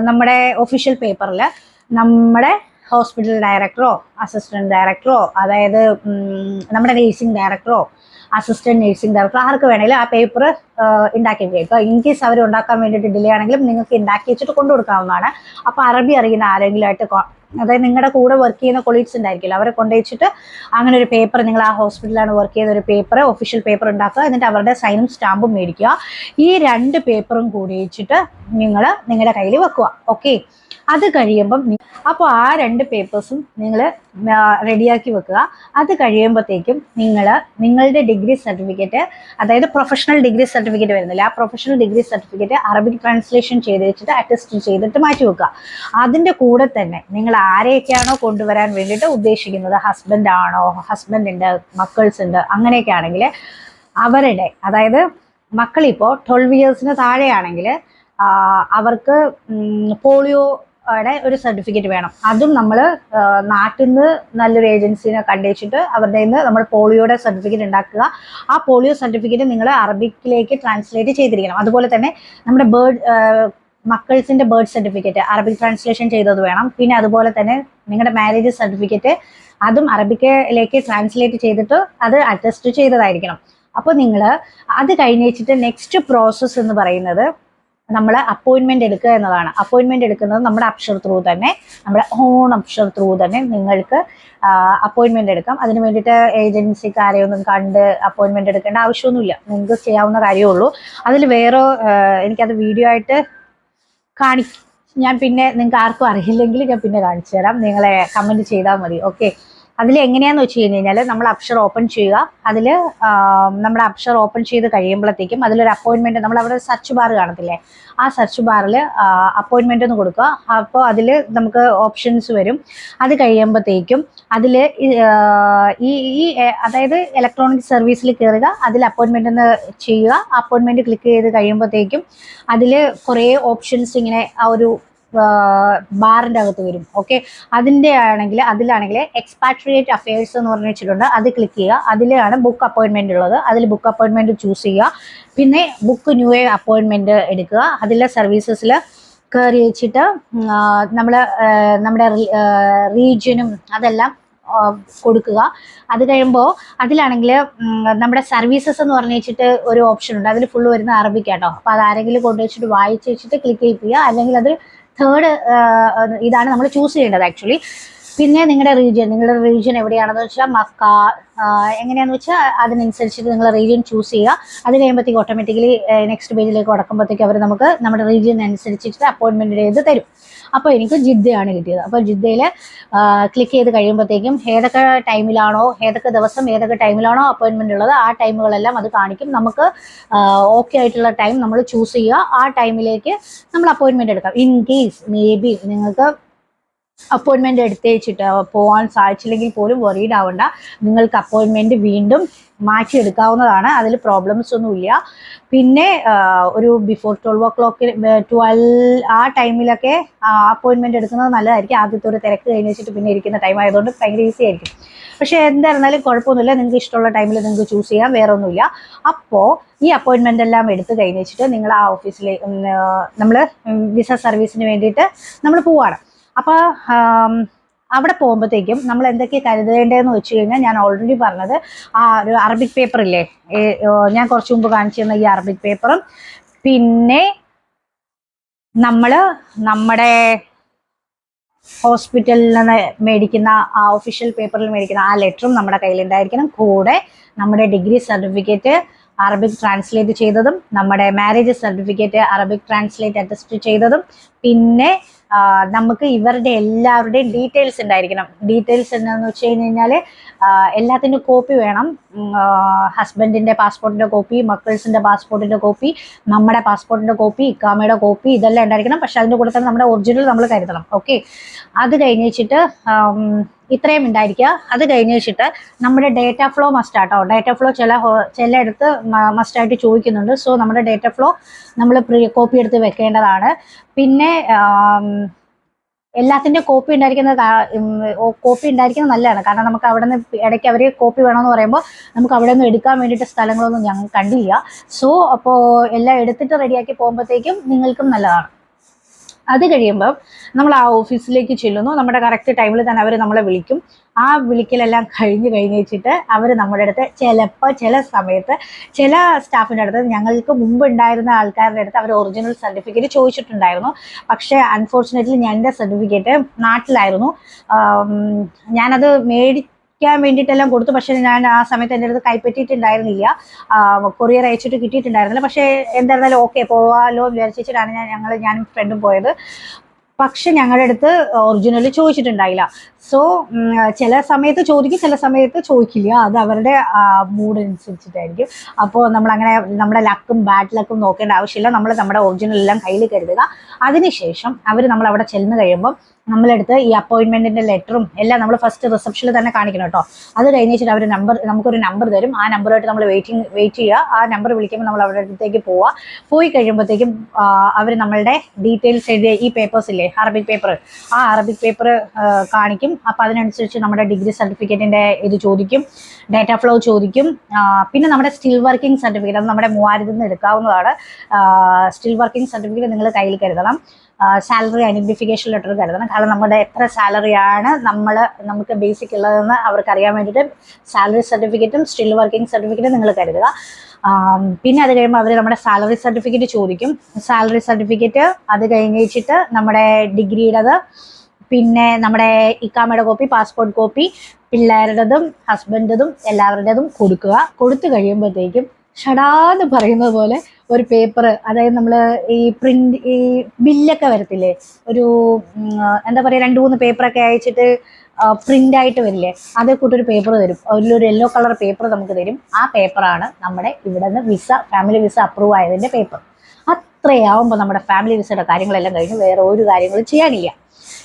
നമ്മുടെ ഒഫീഷ്യൽ പേപ്പറിൽ നമ്മുടെ ഹോസ്പിറ്റൽ ഡയറക്ടറോ അസിസ്റ്റന്റ് ഡയറക്ടറോ, അതായത് നമ്മുടെ നേഴ്സിംഗ് ഡയറക്ടറോ അസിസ്റ്റന്റ് നേഴ്സിംഗ് ഡയറക്ടർ ആർക്ക് വേണമെങ്കിലും ആ പേപ്പർ ഉണ്ടാക്കി വെക്കുക. ഇൻ കേസ് അവർ ഉണ്ടാക്കാൻ വേണ്ടിയിട്ട് ഡിലേ ആണെങ്കിലും നിങ്ങൾക്ക് ഉണ്ടാക്കി വെച്ചിട്ട് കൊണ്ടു കൊടുക്കാവുന്നതാണ്. അപ്പോൾ അറബി അറിയുന്ന ആരെങ്കിലും ആയിട്ട്, അതായത് നിങ്ങളുടെ കൂടെ വർക്ക് ചെയ്യുന്ന കൊളീഗ്സ് ഉണ്ടായിരിക്കില്ല, അവരെ കൊണ്ടുവച്ചിട്ട് അങ്ങനെ ഒരു പേപ്പർ, നിങ്ങൾ ആ ഹോസ്പിറ്റലിലാണ് വർക്ക് ചെയ്യുന്ന ഒരു പേപ്പർ, ഒഫീഷ്യൽ പേപ്പർ ഉണ്ടാക്കുക. എന്നിട്ട് അവരുടെ സൈനും സ്റ്റാമ്പും മേടിക്കുക. ഈ 2 പേപ്പറും കൂടി വെച്ചിട്ട് നിങ്ങൾ നിങ്ങളുടെ കയ്യിൽ വെക്കുക. ഓക്കെ, അത് കഴിയുമ്പം അപ്പോൾ ആ 2 പേപ്പേഴ്സും നിങ്ങൾ റെഡിയാക്കി വെക്കുക. അത് കഴിയുമ്പോഴത്തേക്കും നിങ്ങളുടെ ഡിഗ്രി സർട്ടിഫിക്കറ്റ്, അതായത് പ്രൊഫഷണൽ ഡിഗ്രി സർട്ടിഫിക്കറ്റ് വരുന്നില്ല, ആ professional degree certificate Arabic translation ചെയ്ത് വെച്ചിട്ട് അറ്റസ്റ്റ് ചെയ്തിട്ട് മാറ്റി വെക്കുക. അതിൻ്റെ കൂടെ തന്നെ നിങ്ങൾ ആരെയൊക്കെയാണോ കൊണ്ടുവരാൻ വേണ്ടിയിട്ട് ഉദ്ദേശിക്കുന്നത്, ഹസ്ബൻഡ് ഉണ്ട്, മക്കൾസ് ഉണ്ട്, അങ്ങനെയൊക്കെ ആണെങ്കിൽ അവരുടെ, അതായത് മക്കളിപ്പോൾ 12 ഇയേഴ്സിന് താഴെയാണെങ്കിൽ അവർക്ക് പോളിയോ ഒരു സർട്ടിഫിക്കറ്റ് വേണം. അതും നമ്മൾ നാട്ടിൽ നിന്ന് നല്ലൊരു ഏജൻസിനെ കണ്ടുവച്ചിട്ട് അവരുടെ നിന്ന് നമ്മൾ പോളിയോയുടെ സർട്ടിഫിക്കറ്റ് ഉണ്ടാക്കുക. ആ പോളിയോ സർട്ടിഫിക്കറ്റ് നിങ്ങൾ അറബിക്കിലേക്ക് ട്രാൻസ്ലേറ്റ് ചെയ്തിരിക്കണം. അതുപോലെ തന്നെ നമ്മുടെ മക്കൾസിൻ്റെ ബർത്ത് സർട്ടിഫിക്കറ്റ് അറബിക് ട്രാൻസ്ലേഷൻ ചെയ്തത് വേണം. പിന്നെ അതുപോലെ തന്നെ നിങ്ങളുടെ മാരേജ് സർട്ടിഫിക്കറ്റ് അതും അറബിക്കിലേക്ക് ട്രാൻസ്ലേറ്റ് ചെയ്തിട്ട് അത് അറ്റസ്റ്റ് ചെയ്തതായിരിക്കണം. അപ്പോൾ നിങ്ങൾ അത് കഴിഞ്ഞിട്ട് നെക്സ്റ്റ് പ്രോസസ്സ് എന്ന് പറയുന്നത് നമ്മൾ അപ്പോയിൻമെന്റ് എടുക്കുക എന്നതാണ്. അപ്പോയിൻമെന്റ് എടുക്കുന്നത് നമ്മുടെ അക്ഷർ ത്രൂ തന്നെ, നമ്മുടെ ഓൺ അക്ഷർ ത്രൂ തന്നെ നിങ്ങൾക്ക് അപ്പോയിൻമെന്റ് എടുക്കാം. അതിന് വേണ്ടിയിട്ട് ഏജൻസിക്കാരെയൊന്നും കണ്ട് അപ്പോയിൻമെന്റ് എടുക്കേണ്ട ആവശ്യമൊന്നുമില്ല. നിങ്ങൾക്ക് ചെയ്യാവുന്ന കാര്യമേ ഉള്ളൂ. അതിൽ വേറെ എനിക്കത് വീഡിയോ ആയിട്ട് ഞാൻ പിന്നെ നിങ്ങൾക്ക് ആർക്കും അറിയില്ലെങ്കിൽ ഞാൻ പിന്നെ കാണിച്ചു തരാം. നിങ്ങളെ കമൻറ്റ് ചെയ്താൽ മതി. ഓക്കെ, അതിൽ എങ്ങനെയാന്ന് വെച്ച് കഴിഞ്ഞാൽ നമ്മൾ അക്ഷർ ഓപ്പൺ ചെയ്യുക. അതിൽ നമ്മുടെ അക്ഷർ ഓപ്പൺ ചെയ്ത് കഴിയുമ്പോഴത്തേക്കും അതിലൊരു അപ്പോയിൻമെൻറ്റ്, നമ്മളവിടെ സെർച്ച് ബാർ കാണത്തില്ലേ, ആ സെർച്ച് ബാറിൽ അപ്പോയിൻമെൻ്റ് എന്ന് കൊടുക്കുക. അപ്പോൾ അതിൽ നമുക്ക് ഓപ്ഷൻസ് വരും. അത് കഴിയുമ്പോഴത്തേക്കും അതിൽ അതായത് ഇലക്ട്രോണിക് സർവീസിൽ കയറുക, അതിൽ അപ്പോയിൻമെൻ്റ് എന്ന് ചെയ്യുക. അപ്പോയിൻമെൻറ്റ് ക്ലിക്ക് ചെയ്ത് കഴിയുമ്പോഴത്തേക്കും അതിൽ കുറേ ഓപ്ഷൻസ് ഇങ്ങനെ ആ ഒരു ബാറിൻ്റെ അകത്ത് വരും. ഓക്കെ, അതിലാണെങ്കിൽ എക്സ്പാട്രിയേറ്റ് അഫയേഴ്സ് എന്ന് പറഞ്ഞു വെച്ചിട്ടുണ്ട്. അത് ക്ലിക്ക് ചെയ്യുക. അതിലാണ് ബുക്ക് അപ്പോയിൻമെൻ്റ് ഉള്ളത്. അതിൽ ബുക്ക് അപ്പോയിൻമെൻറ്റ് ചൂസ് ചെയ്യുക. പിന്നെ ബുക്ക് ന്യൂ അപ്പോയിൻമെൻറ്റ് എടുക്കുക. അതിലെ സർവീസസിൽ കയറി വെച്ചിട്ട് നമ്മുടെ റീജിയനും അതെല്ലാം കൊടുക്കുക. അത് കഴിയുമ്പോൾ അതിലാണെങ്കിൽ നമ്മുടെ സർവീസസ് എന്ന് പറഞ്ഞു വെച്ചിട്ട് ഒരു ഓപ്ഷൻ ഉണ്ട്. അതിൽ ഫുള്ള് വരുന്ന അറബിക്കാട്ടോ. അപ്പോൾ അത് ആരെങ്കിലും കൊണ്ടുവച്ചിട്ട് വായിച്ച് വെച്ചിട്ട് ക്ലിക്ക് ചെയ്യിപ്പിക്കുക. അല്ലെങ്കിൽ അത് തേർഡ് ഇതാണ് നമ്മൾ ചൂസ് ചെയ്യേണ്ടത് ആക്ച്വലി. പിന്നെ നിങ്ങളുടെ റീജിയൻ എവിടെയാണെന്ന് വെച്ചാൽ മക്ക എങ്ങനെയാണെന്ന് വെച്ചാൽ അതിനനുസരിച്ചിട്ട് നിങ്ങൾ റീജിയൻ ചൂസ് ചെയ്യുക. അത് കഴിയുമ്പോഴത്തേക്ക് ഓട്ടോമാറ്റിക്കലി നെക്സ്റ്റ് പേജിലേക്ക് കടക്കുമ്പോഴത്തേക്ക് അവർ നമുക്ക് നമ്മുടെ റീജിയൻ അനുസരിച്ചിട്ട് അപ്പോയിൻമെൻറ്റ് ചെയ്ത് തരും. അപ്പോൾ എനിക്ക് ജിദ്ദയാണ് കിട്ടിയത്. അപ്പോൾ ജിദ്ദയിൽ ക്ലിക്ക് ചെയ്ത് കഴിയുമ്പോഴത്തേക്കും ഏതൊക്കെ ടൈമിലാണോ, ഏതൊക്കെ ദിവസം ഏതൊക്കെ ടൈമിലാണോ അപ്പോയിൻമെൻ്റ് ഉള്ളത് ആ ടൈമുകളെല്ലാം അത് കാണിക്കും. നമുക്ക് ഓക്കെ ആയിട്ടുള്ള ടൈം നമ്മൾ ചൂസ് ചെയ്യുക. ആ ടൈമിലേക്ക് നമ്മൾ അപ്പോയിൻമെൻ്റ് എടുക്കാം. ഇൻ കേസ് മേ ബി നിങ്ങൾക്ക് അപ്പോയിൻമെൻ്റ് എടുത്തേച്ചിട്ട് പോകാൻ സാധിച്ചില്ലെങ്കിൽ പോലും വറീഡ് ആവണ്ട. നിങ്ങൾക്ക് അപ്പോയിൻമെൻറ്റ് വീണ്ടും മാറ്റിയെടുക്കാവുന്നതാണ്. അതിൽ പ്രോബ്ലംസ് ഒന്നുമില്ല. പിന്നെ ഒരു ബിഫോർ 12 o'clock 12 ആ ടൈമിലൊക്കെ അപ്പോയിൻമെൻറ്റ് എടുക്കുന്നത് നല്ലതായിരിക്കും. ആദ്യത്തെ ഒരു തിരക്ക് കഴിഞ്ഞ് വെച്ചിട്ട് പിന്നെ ഇരിക്കുന്ന ടൈം ആയതുകൊണ്ട് ഭയങ്കര ഈസി ആയിരിക്കും. പക്ഷേ എന്തായിരുന്നാലും കുഴപ്പമൊന്നുമില്ല. നിങ്ങൾക്ക് ഇഷ്ടമുള്ള ടൈമിൽ നിങ്ങൾക്ക് ചൂസ് ചെയ്യാം, വേറെ ഒന്നുമില്ല. അപ്പോൾ ഈ അപ്പോയിൻമെൻ്റ് എല്ലാം എടുത്ത് കഴിഞ്ഞ് വെച്ചിട്ട് നിങ്ങൾ ആ ഓഫീസിലേക്ക് നമ്മൾ വിസ സർവീസിന് വേണ്ടിയിട്ട് നമ്മൾ പോവുകയാണ്. അപ്പോൾ അവിടെ പോകുമ്പോഴത്തേക്കും നമ്മൾ എന്തൊക്കെ കരുതേണ്ടതെന്ന് വെച്ച് കഴിഞ്ഞാൽ ഞാൻ ഓൾറെഡി പറഞ്ഞത് ആ ഒരു അറബിക് പേപ്പർ ഇല്ലേ, ഞാൻ കുറച്ച് മുമ്പ് കാണിച്ചു തന്ന ഈ അറബിക് പേപ്പറും പിന്നെ നമ്മുടെ ഹോസ്പിറ്റലിൽ നിന്ന് മേടിക്കുന്ന ആ ഒഫീഷ്യൽ പേപ്പറിൽ മേടിക്കുന്ന ആ ലെറ്ററും നമ്മുടെ കയ്യിലുണ്ടായിരിക്കണം. കൂടെ നമ്മുടെ ഡിഗ്രി സർട്ടിഫിക്കറ്റ് അറബിക് ട്രാൻസ്ലേറ്റ് ചെയ്തതും നമ്മുടെ marriage certificate Arabic translate attest ചെയ്തതും പിന്നെ നമുക്ക് ഇവരുടെ എല്ലാവരുടെയും ഡീറ്റെയിൽസ് ഉണ്ടായിരിക്കണം. ഡീറ്റെയിൽസ് എന്താണെന്ന് വെച്ച് കഴിഞ്ഞാൽ എല്ലാത്തിൻ്റെ കോപ്പി വേണം. ഹസ്ബൻഡിൻ്റെ പാസ്പോർട്ടിൻ്റെ കോപ്പി, മക്കൾസിൻ്റെ പാസ്പോർട്ടിൻ്റെ കോപ്പി, നമ്മുടെ പാസ്പോർട്ടിൻ്റെ കോപ്പി, ഇക്കാമയുടെ കോപ്പി, ഇതെല്ലാം ഉണ്ടായിരിക്കണം. പക്ഷെ അതിൻ്റെ കൂടെ തന്നെ നമ്മുടെ ഒറിജിനൽ നമ്മൾ കരുതണം. ഓക്കെ, അത് കഴിഞ്ഞ് വെച്ചിട്ട് ഇത്രയും ഉണ്ടായിരിക്കുക. അത് കഴിഞ്ഞ് വെച്ചിട്ട് നമ്മുടെ ഡേറ്റ ഫ്ലോ മസ്റ്റാട്ടോ. ഡേറ്റ ഫ്ലോ ചിലയിടത്ത് മസ്റ്റായിട്ട് ചോദിക്കുന്നുണ്ട്. സോ നമ്മുടെ ഡേറ്റ ഫ്ലോ നമ്മൾ കോപ്പി എടുത്ത് വെക്കേണ്ടതാണ്. പിന്നെ എല്ലാത്തിൻ്റെ കോപ്പി ഉണ്ടായിരിക്കുന്നത് നല്ലതാണ്. കാരണം നമുക്ക് അവിടെ നിന്ന് ഇടയ്ക്ക് അവർ കോപ്പി വേണമെന്ന് പറയുമ്പോൾ നമുക്ക് അവിടെ നിന്ന് എടുക്കാൻ വേണ്ടിയിട്ട് സ്ഥലങ്ങളൊന്നും ഞങ്ങൾ കണ്ടില്ല. സോ അപ്പോൾ എല്ലാം എടുത്തിട്ട് റെഡിയാക്കി പോകുമ്പോഴത്തേക്കും നിങ്ങൾക്കും നല്ലതാണ്. അത് കഴിയുമ്പോൾ നമ്മൾ ആ ഓഫീസിലേക്ക് ചെല്ലുന്നു. നമ്മുടെ കറക്റ്റ് ടൈമിൽ തന്നെ അവർ നമ്മളെ വിളിക്കും. ആ വിളിക്കലെല്ലാം കഴിഞ്ഞ് വെച്ചിട്ട് അവർ നമ്മുടെ അടുത്ത് ചില സമയത്ത് ചില സ്റ്റാഫിൻ്റെ അടുത്ത് ഞങ്ങൾക്ക് മുമ്പ് ഉണ്ടായിരുന്ന ആൾക്കാരുടെ അടുത്ത് അവർ ഒറിജിനൽ സർട്ടിഫിക്കറ്റ് ചോദിച്ചിട്ടുണ്ടായിരുന്നു. പക്ഷേ അൺഫോർച്ചുനേറ്റ്ലി എൻ്റെ സർട്ടിഫിക്കറ്റ് നാട്ടിലായിരുന്നു. ഞാനത് ക്കാൻ വേണ്ടിയിട്ടെല്ലാം കൊടുത്തു. പക്ഷേ ഞാൻ ആ സമയത്ത് എൻ്റെ അടുത്ത് കൈപ്പറ്റിയിട്ടുണ്ടായിരുന്നില്ല, കൊറിയർ അയച്ചിട്ട് കിട്ടിയിട്ടുണ്ടായിരുന്നില്ല. പക്ഷേ എന്തായിരുന്നാലും ഓക്കെ പോവാലോ എന്ന് വിചാരിച്ചിട്ടാണ് ഞാനും ഫ്രണ്ടും പോയത്. പക്ഷെ ഞങ്ങളുടെ അടുത്ത് ഒറിജിനൽ ചോദിച്ചിട്ടുണ്ടായില്ല. സോ ചില സമയത്ത് ചോദിക്കും, ചില സമയത്ത് ചോദിക്കില്ല. അത് അവരുടെ മൂഡനുസരിച്ചിട്ടായിരിക്കും. അപ്പോൾ നമ്മളങ്ങനെ നമ്മുടെ ലക്കും ബാഡ് ലക്കും നോക്കേണ്ട ആവശ്യമില്ല. നമ്മൾ നമ്മുടെ ഒറിജിനൽ എല്ലാം കയ്യിൽ കരുതുക. അതിനുശേഷം അവർ നമ്മളവിടെ ചെന്ന് കഴിയുമ്പം നമ്മളെടുത്ത് ഈ അപ്പോയിൻമെൻറ്റിൻ്റെ ലെറ്ററും എല്ലാം നമ്മൾ ഫസ്റ്റ് റിസപ്ഷനിൽ തന്നെ കാണിക്കണം കേട്ടോ. അത് കഴിഞ്ഞിട്ട് അവർ നമുക്കൊരു നമ്പർ തരും. ആ നമ്പറുമായിട്ട് നമ്മൾ വെയിറ്റ് ചെയ്യുക. ആ നമ്പർ വിളിക്കുമ്പോൾ നമ്മൾ അവരുടെ അടുത്തേക്ക് പോവുക. പോയി കഴിയുമ്പോഴത്തേക്കും അവർ നമ്മളുടെ ഡീറ്റെയിൽസ് എഴുതിയ ഈ പേപ്പേഴ്സ് ഇല്ലേ, ഇല്ലേ, അറബിക് പേപ്പർ, ആ അറബിക് പേപ്പർ കാണിക്കും. അപ്പം അതിനനുസരിച്ച് നമ്മുടെ ഡിഗ്രി സർട്ടിഫിക്കറ്റിൻ്റെ ഇത് ചോദിക്കും, ഡേറ്റ ഫ്ലോ ചോദിക്കും. പിന്നെ നമ്മുടെ സ്റ്റിൽ വർക്കിംഗ് സർട്ടിഫിക്കറ്റ്, അത് നമ്മുടെ 3000 നിന്ന് എടുക്കാവുന്നതാണ്. സ്റ്റിൽ വർക്കിംഗ് സർട്ടിഫിക്കറ്റ് നിങ്ങൾ കയ്യിൽ കരുതണം. സാലറി ഐഡന്റിഫിക്കേഷൻ ലെറ്റർ കരുതണം. കാരണം നമ്മുടെ എത്ര സാലറിയാണ് നമുക്ക് ബേസിക് ഉള്ളതെന്ന് അവർക്ക് അറിയാൻ വേണ്ടിയിട്ട് സാലറി സർട്ടിഫിക്കറ്റും സ്റ്റിൽ വർക്കിംഗ് സർട്ടിഫിക്കറ്റും നിങ്ങൾ കരുതുക. പിന്നെ അത് കഴിയുമ്പോൾ അവർ നമ്മുടെ സാലറി സർട്ടിഫിക്കറ്റ് ചോദിക്കും. സാലറി സർട്ടിഫിക്കറ്റ് അത് കഴിഞ്ഞ് വെച്ചിട്ട് നമ്മുടെ ഡിഗ്രിയുടേത്, പിന്നെ നമ്മുടെ ഇക്കാമയുടെ കോപ്പി, പാസ്പോർട്ട് കോപ്പി, പിള്ളേരുടേതും ഹസ്ബൻഡതും എല്ലാവരുടേതും കൊടുക്കുക. കൊടുത്തു കഴിയുമ്പോഴത്തേക്കും ഷടാന്ന് പറയുന്നത് പോലെ ഒരു പേപ്പർ, അതായത് നമ്മൾ ഈ ബില്ലൊക്കെ വരത്തില്ലേ, ഒരു എന്താ പറയുക, 2-3 പേപ്പറൊക്കെ അയച്ചിട്ട് പ്രിന്റ് ആയിട്ട് വരില്ലേ, അതേ കൂട്ടൊരു പേപ്പർ തരും. അതിലൊരു യെല്ലോ കളർ പേപ്പർ നമുക്ക് തരും. ആ പേപ്പറാണ് നമ്മുടെ ഇവിടെ നിന്ന് ഫാമിലി വിസ അപ്രൂവ് ആയതിൻ്റെ പേപ്പർ. അത്രയാവുമ്പോൾ നമ്മുടെ ഫാമിലി വിസയുടെ കാര്യങ്ങളെല്ലാം കഴിഞ്ഞ് വേറെ ഒരു കാര്യങ്ങളും ചെയ്യാനില്ല.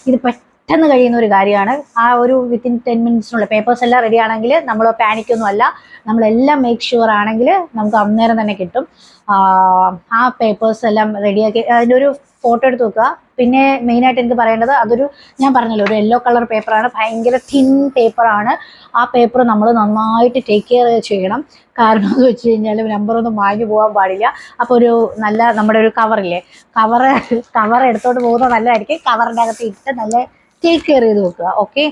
ഇത് പെട്ടെന്ന് കഴിയുന്ന ഒരു കാര്യമാണ്. ആ ഒരു വിത്തിൻ 10 മിനിറ്റ്സിനുള്ള പേപ്പേഴ്സ് എല്ലാം റെഡി ആണെങ്കിൽ നമ്മൾ പാനിക്കൊന്നും അല്ല, നമ്മളെല്ലാം മേക്ക് ഷുവർ ആണെങ്കിൽ നമുക്ക് അന്നേരം തന്നെ കിട്ടും. ആ പേപ്പേഴ്സ് എല്ലാം റെഡിയാക്കി അതിൻ്റെ ഒരു ഫോട്ടോ എടുത്ത് വെക്കുക. പിന്നെ മെയിനായിട്ട് എനിക്ക് പറയേണ്ടത്, ഞാൻ പറഞ്ഞല്ലോ, ഒരു യെല്ലോ കളർ പേപ്പറാണ്, ഭയങ്കര തിൻ പേപ്പറാണ്. ആ പേപ്പർ നമ്മൾ നന്നായിട്ട് ടേക്ക് കെയർ ചെയ്യണം. കാരണം എന്ന് വെച്ച് കഴിഞ്ഞാൽ നമ്പറൊന്നും മാഞ്ഞു പോകാൻ പാടില്ല. അപ്പോൾ നമ്മുടെ ഒരു കവറില്ലേ, കവർ എടുത്തോണ്ട് പോകുന്നത് നല്ലതായിരിക്കും. കവറിൻ്റെ അകത്ത് ഇട്ട് നല്ല ടേക്ക് കെയർ ചെയ്ത് വെക്കുക. ഓക്കെ,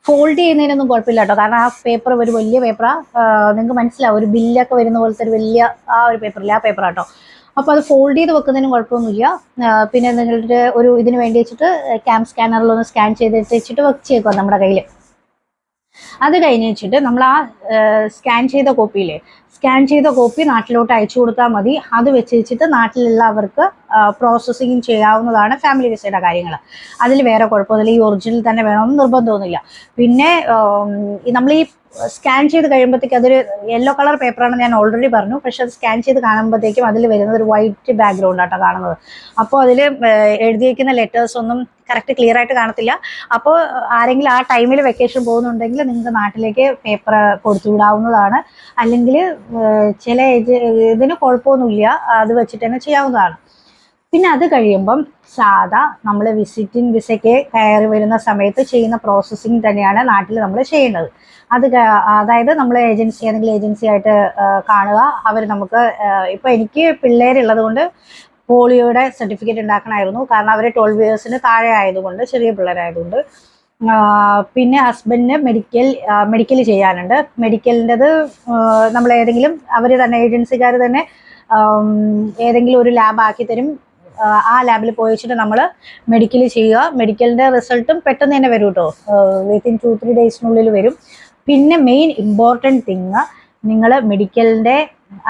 ഫോൾഡ് ചെയ്യുന്നതിനൊന്നും കുഴപ്പമില്ല കേട്ടോ. കാരണം ആ പേപ്പർ ഒരു വലിയ പേപ്പറാണ്, നിങ്ങൾക്ക് മനസ്സിലാവും, ഒരു ബില്ലൊക്കെ വരുന്ന പോലത്തെ ഒരു വലിയ ആ ഒരു പേപ്പറില്ല, ആ പേപ്പറാട്ടോ. അപ്പോൾ അത് ഫോൾഡ് ചെയ്ത് വെക്കുന്നതിനും കുഴപ്പമൊന്നുമില്ല. പിന്നെ നിങ്ങളുടെ ഇതിന് വേണ്ടി വെച്ചിട്ട് സ്കാനറിലൊന്ന് സ്കാൻ ചെയ്ത് വെച്ചിട്ട് വെച്ചേക്കുക നമ്മുടെ കയ്യിൽ. അത് കഴിഞ്ഞ് വെച്ചിട്ട് നമ്മൾ ആ സ്കാൻ ചെയ്ത കോപ്പി നാട്ടിലോട്ട് അയച്ചു കൊടുത്താൽ മതി. അത് വെച്ചിട്ട് നാട്ടിലുള്ളവർക്ക് പ്രോസസ്സിങ് ചെയ്യാവുന്നതാണ് ഫാമിലി വിസയുടെ കാര്യങ്ങൾ. അതിൽ വേറെ കുഴപ്പമൊന്നുമില്ല. ഈ ഒറിജിനൽ തന്നെ വേണമെന്ന് നിർബന്ധമൊന്നുമില്ല. പിന്നെ നമ്മൾ ഈ സ്കാൻ ചെയ്ത് കഴിയുമ്പോഴത്തേക്കും അതൊരു യെല്ലോ കളർ പേപ്പറാണ് ഞാൻ ഓൾറെഡി പറഞ്ഞു. പക്ഷെ അത് സ്കാൻ ചെയ്ത് കാണുമ്പോഴത്തേക്കും അതിൽ വരുന്നത് ഒരു വൈറ്റ് ബാക്ക്ഗ്രൗണ്ട് ആട്ടോ കാണുന്നത്. അപ്പോൾ അതിൽ എഴുതിയിരിക്കുന്ന ലെറ്റേഴ്സ് ഒന്നും കറക്റ്റ് ക്ലിയർ ആയിട്ട് കാണത്തില്ല. അപ്പോൾ ആരെങ്കിലും ആ ടൈമിൽ വെക്കേഷൻ പോകുന്നുണ്ടെങ്കിൽ നിങ്ങൾക്ക് നാട്ടിലേക്ക് പേപ്പർ കൊടുത്തു വിടാവുന്നതാണ്. അല്ലെങ്കിൽ ചില ഇതിന് കുഴപ്പമൊന്നുമില്ല, അത് വെച്ചിട്ട് തന്നെ ചെയ്യാവുന്നതാണ്. പിന്നെ അത് കഴിയുമ്പം സാധാ നമ്മൾ വിസിറ്റിംഗ് വിസയ്ക്ക് കയറി വരുന്ന സമയത്ത് ചെയ്യുന്ന പ്രോസസ്സിങ് തന്നെയാണ് നാട്ടിൽ നമ്മൾ ചെയ്യുന്നത്. അതായത് നമ്മൾ ഏതെങ്കിലും ഏജൻസി ആയിട്ട് കാണുക. അവർ നമുക്ക് ഇപ്പോൾ എനിക്ക് പിള്ളേരുള്ളത് കൊണ്ട് പോളിയോയുടെ സർട്ടിഫിക്കറ്റ് ഉണ്ടാക്കണമായിരുന്നു. കാരണം അവർ 12 ഇയേഴ്സിന് താഴെ ആയതുകൊണ്ട്, ചെറിയ പിള്ളേരായതുകൊണ്ട്. പിന്നെ ഹസ്ബൻഡിന് മെഡിക്കൽ ചെയ്യാനുണ്ട്. മെഡിക്കലിൻ്റെത് നമ്മൾ അവർ തന്നെ ഏജൻസിക്കാർ തന്നെ ഏതെങ്കിലും ഒരു ലാബ് ആക്കി തരും. ആ ലാബിൽ പോയി വെച്ചിട്ട് നമ്മൾ മെഡിക്കൽ ചെയ്യുക. മെഡിക്കലിൻ്റെ റിസൾട്ടും പെട്ടെന്ന് തന്നെ വരും കേട്ടോ, വിത്തിൻ 2-3 ഡേയ്സിനുള്ളിൽ വരും. പിന്നെ മെയിൻ ഇമ്പോർട്ടൻറ്റ് തിങ്, നിങ്ങൾ മെഡിക്കലിൻ്റെ,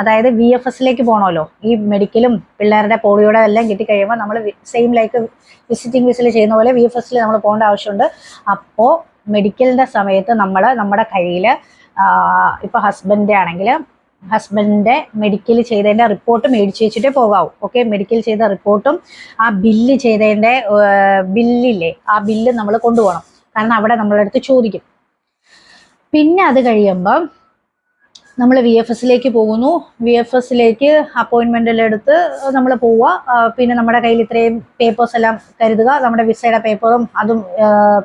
അതായത് VFSലേക്ക് പോകണമല്ലോ. ഈ മെഡിക്കലും പിള്ളേരുടെ പോളിയോടെ എല്ലാം കിട്ടിക്കഴിയുമ്പോൾ നമ്മൾ സെയിം ലൈക്ക് വിസിറ്റിംഗ് വിസയിൽ ചെയ്യുന്ന പോലെ VFSൽ നമ്മൾ പോകേണ്ട ആവശ്യമുണ്ട്. അപ്പോൾ മെഡിക്കലിൻ്റെ സമയത്ത് നമ്മുടെ കയ്യിൽ ഇപ്പോൾ ഹസ്ബൻഡ് ആണെങ്കിൽ ഹസ്ബൻഡിൻ്റെ മെഡിക്കൽ ചെയ്തതിൻ്റെ റിപ്പോർട്ട് മേടിച്ച് വെച്ചിട്ടേ പോകാവൂ. ഓക്കെ, മെഡിക്കൽ ചെയ്ത റിപ്പോർട്ടും ആ ബില്ല് ചെയ്തതിൻ്റെ ബില്ലില്ലേ, ആ ബില്ല് നമ്മൾ കൊണ്ടുപോകണം. കാരണം അവിടെ നമ്മളടുത്ത് ചോദിക്കും. പിന്നെ അത് കഴിയുമ്പം നമ്മൾ VFSലേക്ക് പോകുന്നു. VFSലേക്ക് അപ്പോയിൻമെൻ്റ് എല്ലാം എടുത്ത് നമ്മൾ പോവുക. പിന്നെ നമ്മുടെ കയ്യിൽ ഇത്രയും പേപ്പേഴ്സ് എല്ലാം കരുതുക. നമ്മുടെ വിസയുടെ പേപ്പറും അതും,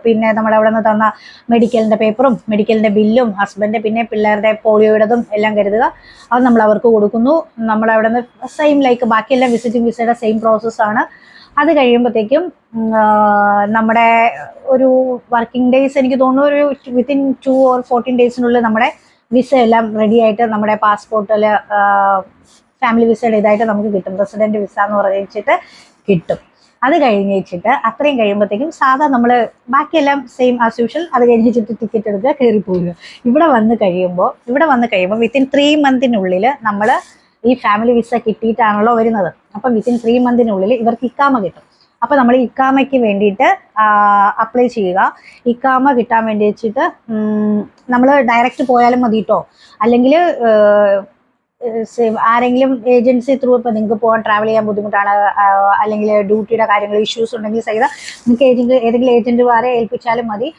പിന്നെ നമ്മുടെ അവിടെ നിന്ന് തന്ന മെഡിക്കലിൻ്റെ പേപ്പറും മെഡിക്കലിൻ്റെ ബില്ലും ഹസ്ബൻഡ് പിന്നെ പിള്ളേരുടെ പോളിയോയുടേതും എല്ലാം കരുതുക. അത് നമ്മൾ അവർക്ക് കൊടുക്കുന്നു. നമ്മളവിടെ നിന്ന് സെയിം ലൈക്ക് ബാക്കിയെല്ലാം വിസിറ്റിംഗ് വിസയുടെ സെയിം പ്രോസസ്സാണ്. അത് കഴിയുമ്പോഴത്തേക്കും നമ്മുടെ ഒരു വർക്കിംഗ് ഡേയ്സ്, എനിക്ക് തോന്നുന്നു ഒരു വിത്തിൻ 2 or 14 ഡേയ്സിനുള്ളിൽ നമ്മുടെ വിസ എല്ലാം റെഡി ആയിട്ട് നമ്മുടെ പാസ്പോർട്ടിൽ ഫാമിലി വിസയുടെ ഇതായിട്ട് നമുക്ക് കിട്ടും. റെസിഡൻറ്റ് വിസ എന്ന് പറഞ്ഞിട്ട് കിട്ടും. അത് കഴിഞ്ഞ് വെച്ചിട്ട് അത്രയും കഴിയുമ്പോഴത്തേക്കും സാധാ നമ്മൾ ബാക്കിയെല്ലാം സെയിം ആസ് യൂഷ്വൽ. അത് കഴിഞ്ഞ് വെച്ചിട്ട് ടിക്കറ്റ് എടുക്കുക, കയറി പോവുക. ഇവിടെ വന്ന് കഴിയുമ്പോൾ വിത്തിൻ 3 മന്തിനുള്ളിൽ നമ്മൾ ഈ ഫാമിലി വിസ കിട്ടിയിട്ടാണല്ലോ വരുന്നത്. അപ്പം വിത്തിൻ 3 മന്തിനുള്ളിൽ ഇവർക്ക് ഇക്കാമ കിട്ടും. അപ്പോൾ നമ്മൾ ഇക്കാമയ്ക്ക് വേണ്ടിയിട്ട് അപ്ലൈ ചെയ്യുക. ഇക്കാമ കിട്ടാൻ വേണ്ടി വെച്ചിട്ട് നമ്മൾ ഡയറക്റ്റ് പോയാലും മതി കേട്ടോ. അല്ലെങ്കിൽ ആരെങ്കിലും ഏജൻസി ത്രൂ, ഇപ്പോൾ നിങ്ങൾക്ക് പോകാൻ ട്രാവൽ ചെയ്യാൻ ബുദ്ധിമുട്ടാണ്, അല്ലെങ്കിൽ ഡ്യൂട്ടിയുടെ കാര്യങ്ങൾ ഇഷ്യൂസ് ഉണ്ടെങ്കിൽ സഹിതം നിങ്ങൾക്ക് ഏതെങ്കിലും ഏജൻറ്റുമാരെ ഏൽപ്പിച്ചാലും മതി.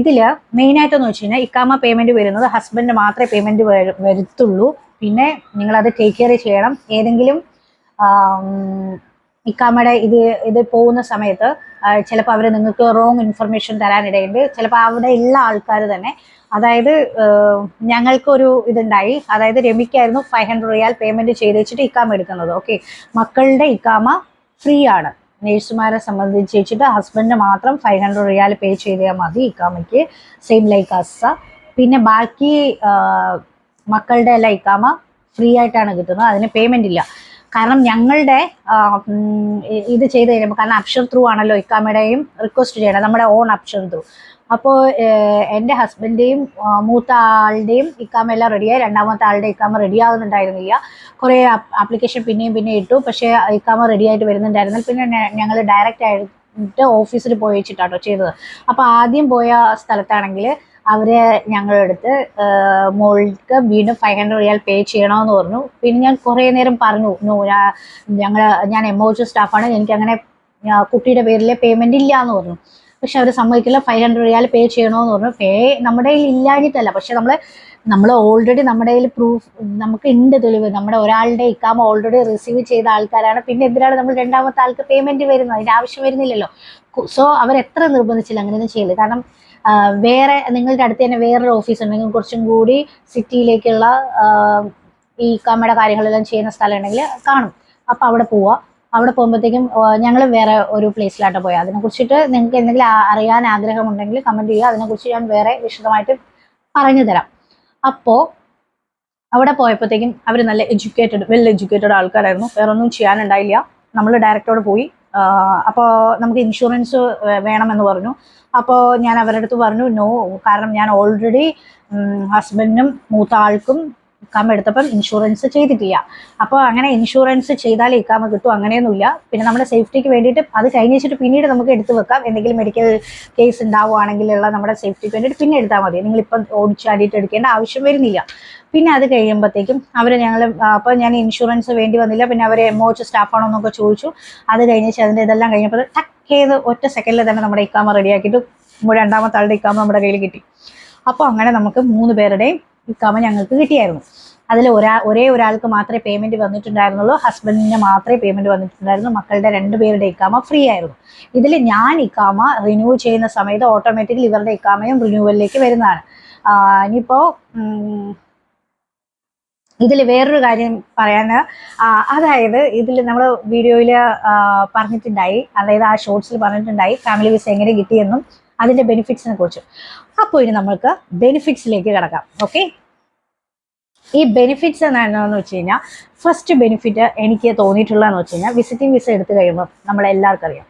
ഇതിൽ മെയിനായിട്ടെന്ന് വെച്ച് കഴിഞ്ഞാൽ ഇക്കാമ പേയ്മെൻറ്റ് വരുന്നത് ഹസ്ബൻഡ് മാത്രമേ പേയ്മെൻറ്റ് വരുത്തുള്ളൂ. പിന്നെ നിങ്ങളത് ടേക്ക് കെയർ ചെയ്യണം. ഏതെങ്കിലും ഇക്കാമയുടെ ഇത് പോകുന്ന സമയത്ത് ചിലപ്പോൾ അവർ നിങ്ങൾക്ക് റോങ് ഇൻഫർമേഷൻ തരാനിടയുണ്ട്. ചിലപ്പോൾ അവിടെ ഉള്ള ആൾക്കാർ തന്നെ, അതായത് ഞങ്ങൾക്കൊരു ഇതുണ്ടായി, അതായത് രമിക്കായിരുന്നു 500 റിയാൽ പേയ്മെന്റ് ചെയ്ത് വെച്ചിട്ട് ഇക്കാമ എടുക്കുന്നത്. ഓക്കെ, മക്കളുടെ ഇക്കാമ ഫ്രീ ആണ്. നേഴ്സുമാരെ സംബന്ധിച്ച് വെച്ചിട്ട് ഹസ്ബൻഡിന് മാത്രം 500 റിയാൽ പേ ചെയ്താൽ മതി ഇക്കാമയ്ക്ക്, സെയിം ലൈക്ക് അസ്സ. പിന്നെ ബാക്കി മക്കളുടെ എല്ലാം ഇക്കാമ ഫ്രീ ആയിട്ടാണ് കിട്ടുന്നത്, അതിന് പേയ്മെന്റ് ഇല്ല. കാരണം ഞങ്ങളുടെ ഇത് ചെയ്ത് കഴിയുമ്പോൾ, കാരണം അപ്ഷർ ത്രൂ ആണല്ലോ ഇക്കാമയുടെയും റിക്വസ്റ്റ് ചെയ്യണം, നമ്മുടെ ഓൺ അപ്ഷർ ത്രൂ. അപ്പോൾ എൻ്റെ ഹസ്ബൻഡിൻ്റെയും മൂത്ത ആളുടെയും ഇക്കാമ എല്ലാം റെഡിയായി, രണ്ടാമത്തെ ആളുടെ ഇക്കാമ റെഡി ആകുന്നുണ്ടായിരുന്നില്ല. കുറേ ആപ്ലിക്കേഷൻ പിന്നെയും ഇട്ടു, പക്ഷേ ഇക്കാമ റെഡി ആയിട്ട് വരുന്നുണ്ടായിരുന്നില്ല. പിന്നെ ഞങ്ങൾ ഡയറക്റ്റ് ആയിട്ട് ഓഫീസിൽ പോയി വെച്ചിട്ടാട്ടോ ചെയ്തത്. അപ്പോൾ ആദ്യം പോയ സ്ഥലത്താണെങ്കിൽ അവരെ ഞങ്ങളെടുത്ത് മോൾക്ക് വീണ്ടും 500 റിയാൽ പേ ചെയ്യണമെന്ന് പറഞ്ഞു. പിന്നെ ഞാൻ കുറേ നേരം പറഞ്ഞു, ഞാൻ MOH സ്റ്റാഫാണ്, എനിക്കങ്ങനെ കുട്ടിയുടെ പേരിൽ പേയ്മെന്റ് ഇല്ല എന്ന് പറഞ്ഞു. പക്ഷെ അവർ സമ്മതിക്കില്ല, 500 റിയാൽ പേ ചെയ്യണമെന്ന് പറഞ്ഞു. പേ നമ്മുടെ കയ്യിൽ ഇല്ലാഞ്ഞിട്ടല്ല, പക്ഷെ നമ്മൾ ഓൾറെഡി നമ്മുടെ കയ്യിൽ പ്രൂഫ് നമുക്ക് ഉണ്ട്, തെളിവ്. നമ്മുടെ ഒരാളുടെ ഇക്കാമ ഓൾറെഡി റിസീവ് ചെയ്ത ആൾക്കാരാണ്. പിന്നെ എന്തിനാണ് നമ്മൾ രണ്ടാമത്തെ ആൾക്ക് പേയ്മെന്റ് വരുന്നത്? അതിൻ്റെ ആവശ്യം വരുന്നില്ലല്ലോ. സോ അവരെത്ര നിർബന്ധിച്ചില്ല അങ്ങനെയൊന്നും ചെയ്യില്ല. കാരണം വേറെ നിങ്ങളുടെ അടുത്ത് തന്നെ വേറൊരു ഓഫീസ് ഉണ്ടെങ്കിൽ, കുറച്ചും കൂടി സിറ്റിയിലേക്കുള്ള ഈ ഇക്കാമയുടെ കാര്യങ്ങളെല്ലാം ചെയ്യുന്ന സ്ഥലം ഉണ്ടെങ്കിൽ കാണും. അപ്പോൾ അവിടെ പോവുക. അവിടെ പോകുമ്പോഴത്തേക്കും ഞങ്ങൾ വേറെ ഒരു പ്ലേസിലായിട്ട് പോയാൽ, അതിനെക്കുറിച്ചിട്ട് നിങ്ങൾക്ക് എന്തെങ്കിലും അറിയാൻ ആഗ്രഹമുണ്ടെങ്കിൽ കമൻറ്റ് ചെയ്യുക, അതിനെക്കുറിച്ച് ഞാൻ വേറെ വിശദമായിട്ട് പറഞ്ഞു തരാം. അപ്പോൾ അവിടെ പോയപ്പോഴത്തേക്കും അവർ നല്ല വെൽ എഡ്യൂക്കേറ്റഡ് ആൾക്കാരായിരുന്നു. വേറെ ഒന്നും ചെയ്യാനുണ്ടായില്ല. നമ്മൾ ഡയറക്റ്റോട് പോയി. അപ്പോൾ നമുക്ക് ഇൻഷുറൻസ് വേണമെന്ന് പറഞ്ഞു. അപ്പോൾ ഞാൻ അവരുടെ അടുത്ത് പറഞ്ഞു നോ, കാരണം ഞാൻ ഓൾറെഡി ഹസ്ബൻഡിനും മൂത്ത ആൾക്കും ഇക്കാമ എടുത്തപ്പം ഇൻഷുറൻസ് ചെയ്തിട്ടില്ല. അപ്പോൾ അങ്ങനെ ഇൻഷുറൻസ് ചെയ്താലേ ഇക്കാമ കിട്ടും, അങ്ങനെയൊന്നുമില്ല. പിന്നെ നമ്മുടെ സേഫ്റ്റിക്ക് വേണ്ടിയിട്ട് അത് കഴിഞ്ഞിട്ട് പിന്നീട് നമുക്ക് എടുത്തു വെക്കാം. എന്തെങ്കിലും മെഡിക്കൽ കേസ് ഉണ്ടാവുകയാണെങ്കിലുള്ള നമ്മുടെ സേഫ്റ്റിക്ക് വേണ്ടിയിട്ട് പിന്നെ എടുത്താൽ മതി. നിങ്ങളിപ്പം ഓടിച്ചാടിയിട്ട് എടുക്കേണ്ട ആവശ്യം വരുന്നില്ല. പിന്നെ അത് കഴിയുമ്പോഴത്തേക്കും അപ്പോൾ ഞാൻ ഇൻഷുറൻസ് വേണ്ടി വന്നില്ല. പിന്നെ അവർ MOH സ്റ്റാഫാണോ എന്നൊക്കെ ചോദിച്ചു. അത് കഴിഞ്ഞിട്ട് അതിൻ്റെ ഇതെല്ലാം കഴിഞ്ഞപ്പോൾ ടക്ക് ചെയ്ത് ഒറ്റ സെക്കൻഡിൽ തന്നെ നമ്മുടെ ഇക്കാമ റെഡിയാക്കിയിട്ട് രണ്ടാമത്തെ ആളുടെ ഇക്കാമ നമ്മുടെ കയ്യിൽ കിട്ടി. അപ്പോൾ അങ്ങനെ നമുക്ക് 3 പേരുടെയും ഇക്കാമ ഞങ്ങൾക്ക് കിട്ടിയായിരുന്നു. അതിൽ ഒരേ ഒരാൾക്ക് മാത്രമേ പേയ്മെന്റ് വന്നിട്ടുണ്ടായിരുന്നുള്ളൂ, ഹസ്ബൻഡിന് മാത്രമേ പേയ്മെന്റ് വന്നിട്ടുണ്ടായിരുന്നു. മക്കളുടെ 2 പേരുടെ ഇക്കാമ ഫ്രീ ആയിരുന്നു. ഇതിൽ ഞാൻ ഇക്കാമ റിന്യൂ ചെയ്യുന്ന സമയത്ത് ഓട്ടോമാറ്റിക്കലി ഇവരുടെ ഇക്കാമയും റിന്യൂവലിലേക്ക് വരുന്നതാണ്. ഇനിയിപ്പോൾ ഇതിൽ വേറൊരു കാര്യം പറയാൻ, അതായത് ഇതിൽ നമ്മൾ വീഡിയോയിൽ പറഞ്ഞിട്ടുണ്ടായി, അതായത് ആ ഷോർട്സിൽ പറഞ്ഞിട്ടുണ്ടായി ഫാമിലി വിസ എങ്ങനെ കിട്ടിയെന്നും അതിൻ്റെ ബെനിഫിറ്റ്സിനെ കുറിച്ച്. അപ്പോൾ ഇനി നമ്മൾക്ക് ബെനിഫിറ്റ്സിലേക്ക് കിടക്കാം. ഓക്കെ, ഈ ബെനിഫിറ്റ്സ് എന്താണെന്ന് വെച്ച് കഴിഞ്ഞാൽ, ഫസ്റ്റ് ബെനിഫിറ്റ് എനിക്ക് തോന്നിയിട്ടുള്ളതെന്ന് വെച്ച് കഴിഞ്ഞാൽ, വിസിറ്റിംഗ് വിസ എടുത്തു കഴിയുമ്പോൾ നമ്മളെല്ലാവർക്കും അറിയാം,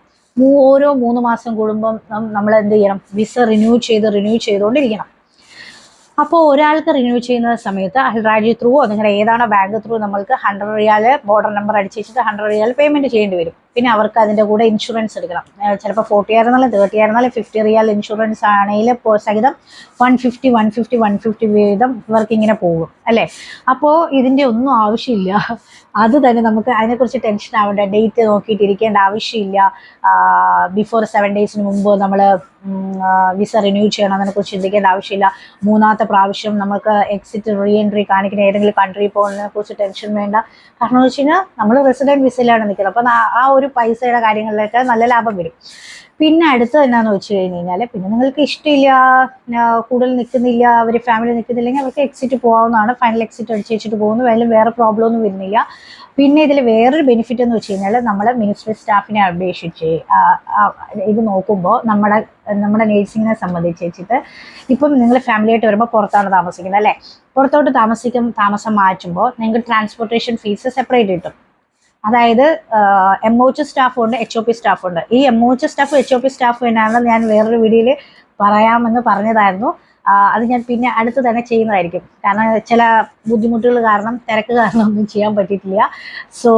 ഓരോ 3 മാസം കൂടുമ്പം നമ്മൾ എന്ത് ചെയ്യണം, വിസ റിന്യൂ ചെയ്തുകൊണ്ടിരിക്കണം. അപ്പോൾ ഒരാൾക്ക് റിന്യൂ ചെയ്യുന്ന സമയത്ത് അൽറാജി ത്രൂ നിങ്ങളുടെ ഏതാണോ ബാങ്ക് ത്രൂ നമ്മൾക്ക് 100 റിയാൽ ബോർഡർ നമ്പർ അടിച്ച് വെച്ചിട്ട് 100 റിയാൽ പേയ്മെന്റ് ചെയ്യേണ്ടി വരും. പിന്നെ അവർക്ക് അതിൻ്റെ കൂടെ ഇൻഷുറൻസ് എടുക്കണം. ചിലപ്പോൾ 40 ആയിരുന്നാലും 30 ആയിരുന്നാലും 50 റിയാൽ ഇൻഷുറൻസ് ആണെങ്കിൽ സഹിതം 150 വീതം ഇവർക്ക് ഇങ്ങനെ പോകും അല്ലേ. അപ്പോൾ ഇതിൻ്റെ ഒന്നും ആവശ്യമില്ല. അത് തന്നെ നമുക്ക് അതിനെക്കുറിച്ച് ടെൻഷൻ ആവേണ്ട, ഡേറ്റ് നോക്കിയിട്ട് ഇരിക്കേണ്ട ആവശ്യമില്ല. ബിഫോർ 7 ഡേയ്സിന് മുമ്പ് നമ്മൾ വിസ റിന്യൂ ചെയ്യണം, അതിനെക്കുറിച്ച് ചിന്തിക്കേണ്ട ആവശ്യമില്ല. 3ാമത്തെ പ്രാവശ്യം നമുക്ക് എക്സിറ്റ് റീ എൻട്രി കാണിക്കുന്ന ഏതെങ്കിലും കൺട്രി പോകുന്നതിനെ കുറിച്ച് ടെൻഷൻ വേണ്ട. കാരണം എന്ന് വെച്ച് കഴിഞ്ഞാൽ നമ്മൾ റെസിഡൻറ്റ് വിസയിലാണ് നിൽക്കുന്നത്. അപ്പം ആ ഒരു പൈസയുടെ കാര്യങ്ങളിലൊക്കെ നല്ല ലാഭം വരും. പിന്നെ അടുത്തത് എന്നാന്ന് വെച്ച് കഴിഞ്ഞാൽ, പിന്നെ നിങ്ങൾക്ക് ഇഷ്ടമില്ല, കൂടുതൽ നിൽക്കുന്നില്ല, അവർ ഫാമിലി നിൽക്കുന്നില്ലെങ്കിൽ അവർക്ക് എക്സിറ്റ് പോകാവുന്നതാണ്. ഫൈനൽ എക്സിറ്റ് അടിച്ച് വെച്ചിട്ട് പോകുന്നു, അതിലും വേറെ പ്രോബ്ലം ഒന്നും വരുന്നില്ല. പിന്നെ ഇതിൽ വേറൊരു ബെനിഫിറ്റ് എന്ന് വെച്ച് കഴിഞ്ഞാൽ, നമ്മൾ മിനിസ്ട്രി സ്റ്റാഫിനെ അപേക്ഷിച്ച് ഇത് നോക്കുമ്പോൾ നമ്മുടെ നേഴ്സിങ്ങിനെ സംബന്ധിച്ച് വെച്ചിട്ട്, ഇപ്പം നിങ്ങൾ ഫാമിലിയായിട്ട് വരുമ്പോൾ പുറത്താണ് താമസിക്കുന്നത് അല്ലേ, പുറത്തോട്ട് താമസം മാറ്റുമ്പോൾ നിങ്ങൾക്ക് ട്രാൻസ്പോർട്ടേഷൻ ഫീസ് സെപ്പറേറ്റ് കിട്ടും. അതായത് MOH സ്റ്റാഫുണ്ട്, HOP സ്റ്റാഫുണ്ട്. ഈ MOH സ്റ്റാഫ് HOP സ്റ്റാഫ് എന്നാണെന്ന് ഞാൻ വേറൊരു വീഡിയോയിൽ പറയാമെന്ന് പറഞ്ഞതായിരുന്നു. അത് ഞാൻ പിന്നെ അടുത്ത് തന്നെ ചെയ്യുന്നതായിരിക്കും. കാരണം ചില ബുദ്ധിമുട്ടുകൾ കാരണം, തിരക്ക് കാരണം ഒന്നും ചെയ്യാൻ പറ്റിയിട്ടില്ല. സോ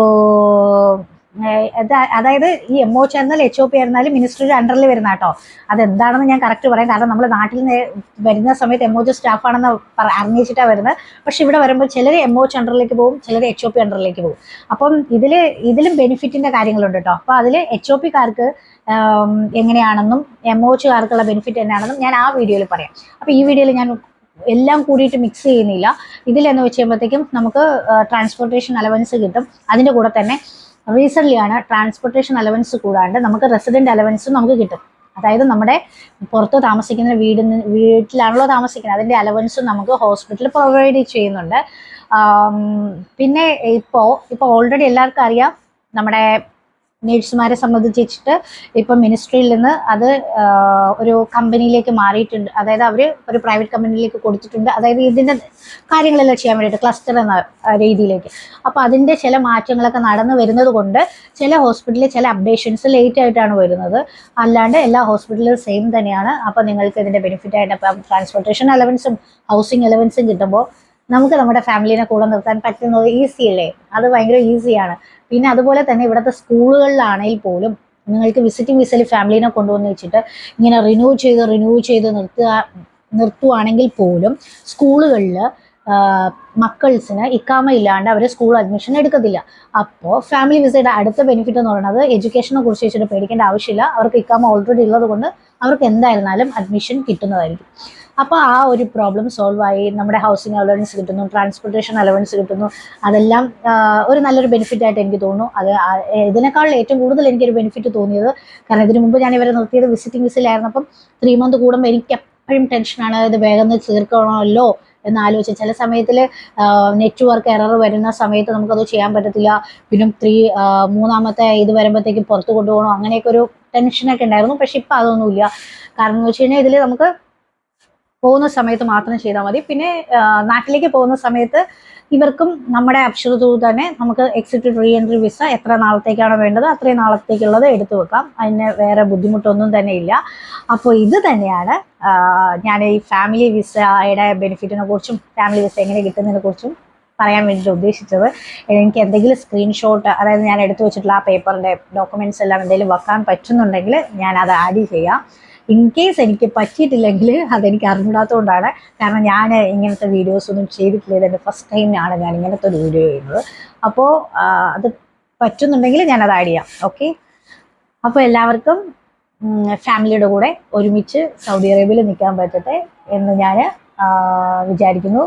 അതായത് ഈ MOH ആയിരുന്നാലും HOP ആയിരുന്നാലും മിനിസ്ട്രിയുടെ അണ്ടറിൽ വരുന്ന കേട്ടോ. അതെന്താണെന്ന് ഞാൻ കറക്റ്റ് പറയാം. കാരണം നമ്മൾ നാട്ടിൽ നിന്ന് വരുന്ന സമയത്ത് MOH സ്റ്റാഫാണെന്ന് അറിഞ്ഞിട്ടാണ് വരുന്നത്. പക്ഷെ ഇവിടെ വരുമ്പോൾ ചിലർ MOH അണ്ടറിലേക്ക് പോകും, ചിലർ HOP അണ്ടറിലേക്ക് പോകും. അപ്പം ഇതിലും ബെനിഫിറ്റിൻ്റെ കാര്യങ്ങളുണ്ട് കേട്ടോ. അപ്പോൾ അതിൽ HOP-കാർക്ക് എങ്ങനെയാണെന്നും MOH-കാർക്കുള്ള ബെനിഫിറ്റ് എന്നാണെന്നും ഞാൻ ആ വീഡിയോയിൽ പറയാം. അപ്പോൾ ഈ വീഡിയോയിൽ ഞാൻ എല്ലാം കൂടിയിട്ട് മിക്സ് ചെയ്യുന്നില്ല. ഇതിലെന്ന് വെച്ച് കഴിയുമ്പോഴത്തേക്കും നമുക്ക് ട്രാൻസ്പോർട്ടേഷൻ അലവൻസ് കിട്ടും. അതിൻ്റെ കൂടെ തന്നെ റീസെൻ്റ്ലി ആണ് ട്രാൻസ്പോർട്ടേഷൻ അലവൻസ് കൂടാണ്ട് നമുക്ക് റെസിഡൻറ്റ് അലവൻസും നമുക്ക് കിട്ടും. അതായത് നമ്മുടെ പുറത്ത് താമസിക്കുന്ന വീട്ടിലാണല്ലോ താമസിക്കുന്നത്, അതിൻ്റെ അലവൻസും നമുക്ക് ഹോസ്പിറ്റലിൽ പ്രൊവൈഡ് ചെയ്യുന്നുണ്ട്. പിന്നെ ഇപ്പോൾ ഓൾറെഡി എല്ലാവർക്കും അറിയാം, നമ്മുടെ നേഴ്സുമാരെ സംബന്ധിച്ചിട്ട് ഇപ്പം മിനിസ്ട്രിയിൽ നിന്ന് അത് ഒരു കമ്പനിയിലേക്ക് മാറിയിട്ടുണ്ട്. അതായത് അവർ ഒരു പ്രൈവറ്റ് കമ്പനിയിലേക്ക് കൊടുത്തിട്ടുണ്ട്. അതായത് ഇതിൻ്റെ കാര്യങ്ങളെല്ലാം ചെയ്യാൻ വേണ്ടിയിട്ട് ക്ലസ്റ്റർ എന്ന രീതിയിലേക്ക്. അപ്പോൾ അതിൻ്റെ ചില മാറ്റങ്ങളൊക്കെ നടന്നു വരുന്നത് കൊണ്ട് ചില ഹോസ്പിറ്റലിൽ ചില അപ്ഡേഷൻസ് ലേറ്റ് ആയിട്ടാണ് വരുന്നത്. അല്ലാണ്ട് എല്ലാ ഹോസ്പിറ്റലിലും സെയിം തന്നെയാണ്. അപ്പോൾ നിങ്ങൾക്ക് ഇതിൻ്റെ ബെനിഫിറ്റായിട്ട് അപ്പം ട്രാൻസ്പോർട്ടേഷൻ അലവൻസും ഹൗസിംഗ് അലവൻസും കിട്ടുമ്പോൾ നമുക്ക് നമ്മുടെ ഫാമിലിനെ കൂടെ നിർത്താൻ പറ്റുന്നത് ഈസി അല്ലേ? അത് ഭയങ്കര ഈസിയാണ്. പിന്നെ അതുപോലെ തന്നെ ഇവിടുത്തെ സ്കൂളുകളിലാണെങ്കിൽ പോലും നിങ്ങൾക്ക് വിസിറ്റിംഗ് വിസയിൽ ഫാമിലിനെ കൊണ്ടുവന്ന് വെച്ചിട്ട് ഇങ്ങനെ റിന്യൂ ചെയ്ത് നിർത്തുവാണെങ്കിൽ പോലും സ്കൂളുകളിൽ മക്കൾസിന് ഇക്കാമ ഇല്ലാണ്ട് അവർ സ്കൂൾ അഡ്മിഷൻ എടുക്കത്തില്ല. അപ്പോൾ ഫാമിലി വിസയുടെ അടുത്ത ബെനിഫിറ്റ് എന്ന് പറയുന്നത് എഡ്യൂക്കേഷനെ കുറിച്ച് വെച്ചിട്ട് പേടിക്കേണ്ട ആവശ്യമില്ല. അവർക്ക് ഇക്കാമ ഓൾറെഡി ഉള്ളത് കൊണ്ട് അവർക്ക് എന്തായിരുന്നാലും അഡ്മിഷൻ കിട്ടുന്നതായിരിക്കും. അപ്പോൾ ആ ഒരു പ്രോബ്ലം സോൾവ് ആയി. നമ്മുടെ ഹൗസിംഗ് അലവൻസ് കിട്ടുന്നു, ട്രാൻസ്പോർട്ടേഷൻ അലവൻസ് കിട്ടുന്നു. അതെല്ലാം ഒരു നല്ലൊരു ബെനിഫിറ്റ് ആയിട്ട് എനിക്ക് തോന്നുന്നു. അത് ഇതിനേക്കാൾ ഏറ്റവും കൂടുതൽ എനിക്കൊരു ബെനിഫിറ്റ് തോന്നിയത്, കാരണം ഇതിനു മുമ്പ് ഞാൻ ഇവരെ നിർത്തിയത് വിസിറ്റിംഗ് വിസയിലായിരുന്നപ്പം 3 month കൂടുമ്പോൾ എനിക്ക് എപ്പോഴും ടെൻഷനാണ്, ഇത് വേഗം തീർക്കണമല്ലോ എന്നാലോചിച്ച്. ചില സമയത്തിൽ നെറ്റ്വർക്ക് എറർ വരുന്ന സമയത്ത് നമുക്കത് ചെയ്യാൻ പറ്റത്തില്ല. പിന്നെ മൂന്നാമത്തെ ഇത് വരുമ്പോഴത്തേക്കും പുറത്ത് കൊണ്ടുപോകണം, അങ്ങനെയൊക്കെ ഒരു ടെൻഷനൊക്കെ ഉണ്ടായിരുന്നു. പക്ഷെ ഇപ്പം അതൊന്നുമില്ല. കാരണം എന്ന് വെച്ച് കഴിഞ്ഞാൽ ഇതിൽ നമുക്ക് പോകുന്ന സമയത്ത് മാത്രം ചെയ്താൽ മതി. പിന്നെ നാട്ടിലേക്ക് പോകുന്ന സമയത്ത് ഇവർക്കും നമ്മുടെ അപ്ഷർ തന്നെ നമുക്ക് എക്സിറ്റ് റീ എൻട്രി വിസ എത്ര നാളത്തേക്കാണ് വേണ്ടത് അത്രയും നാളത്തേക്കുള്ളത് എടുത്തു വെക്കാം. അതിന് വേറെ ബുദ്ധിമുട്ടൊന്നും തന്നെ ഇല്ല. അപ്പോൾ ഇത് തന്നെയാണ് ഞാൻ ഈ ഫാമിലി വിസയുടെ ബെനിഫിറ്റിനെ കുറിച്ചും ഫാമിലി വിസ എങ്ങനെ കിട്ടുന്നതിനെ കുറിച്ചും പറയാൻ വേണ്ടിയിട്ട് ഉദ്ദേശിച്ചത്. എനിക്ക് എന്തെങ്കിലും സ്ക്രീൻഷോട്ട്, അതായത് ഞാൻ എടുത്തു വെച്ചിട്ടുള്ള ആ പേപ്പറിൻ്റെ ഡോക്യുമെൻറ്റ്സ് എല്ലാം എന്തെങ്കിലും വെക്കാൻ പറ്റുന്നുണ്ടെങ്കിൽ ഞാനത് ആഡ് ചെയ്യാം. ഇൻ കേസ് എനിക്ക് പറ്റിയിട്ടില്ലെങ്കിൽ അതെനിക്ക് അറിഞ്ഞിടാത്തതുകൊണ്ടാണ്. കാരണം ഞാൻ ഇങ്ങനത്തെ വീഡിയോസൊന്നും ചെയ്തിട്ടില്ല. ഇതെൻ്റെ ഫസ്റ്റ് ടൈമാണ് ഞാൻ ഇങ്ങനത്തെ ഒരു വീഡിയോ ചെയ്യുന്നത്. അപ്പോൾ അത് പറ്റുന്നുണ്ടെങ്കിൽ ഞാനത് ആഡ് ചെയ്യാം. ഓക്കെ, അപ്പോൾ എല്ലാവർക്കും ഫാമിലിയുടെ കൂടെ ഒരുമിച്ച് സൗദി അറേബ്യയിൽ നിൽക്കാൻ പറ്റട്ടെ എന്ന് ഞാൻ വിചാരിക്കുന്നു.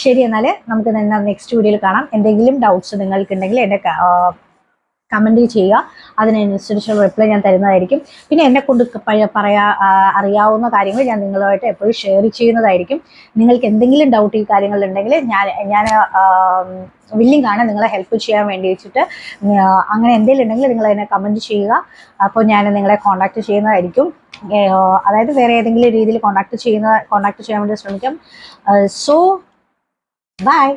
ശരി, എന്നാൽ നമുക്ക് നെക്സ്റ്റ് വീഡിയോയിൽ കാണാം. എന്തെങ്കിലും ഡൗട്ട്സ് നിങ്ങൾക്കുണ്ടെങ്കിൽ എൻ്റെ കമൻറ്റ് ചെയ്യുക. അതിനനുസരിച്ചുള്ള റിപ്ലൈ ഞാൻ തരുന്നതായിരിക്കും. പിന്നെ എന്നെക്കൊണ്ട് അറിയാവുന്ന കാര്യങ്ങൾ ഞാൻ നിങ്ങളുമായിട്ട് എപ്പോഴും ഷെയർ ചെയ്യുന്നതായിരിക്കും. നിങ്ങൾക്ക് എന്തെങ്കിലും ഡൗട്ട് ഈ കാര്യങ്ങളിലുണ്ടെങ്കിൽ ഞാൻ വില്ലിംഗ് ആണ് നിങ്ങളെ ഹെൽപ്പ് ചെയ്യാൻ വേണ്ടി വെച്ചിട്ട്. അങ്ങനെ എന്തെങ്കിലും ഉണ്ടെങ്കിൽ നിങ്ങൾ എന്നെ കമൻറ്റ് ചെയ്യുക. അപ്പോൾ ഞാൻ നിങ്ങളെ കോൺടാക്റ്റ് ചെയ്യുന്നതായിരിക്കും. അതായത് വേറെ ഏതെങ്കിലും രീതിയിൽ കോൺടാക്റ്റ് ചെയ്യാൻ വേണ്ടി ശ്രമിക്കാം. So by.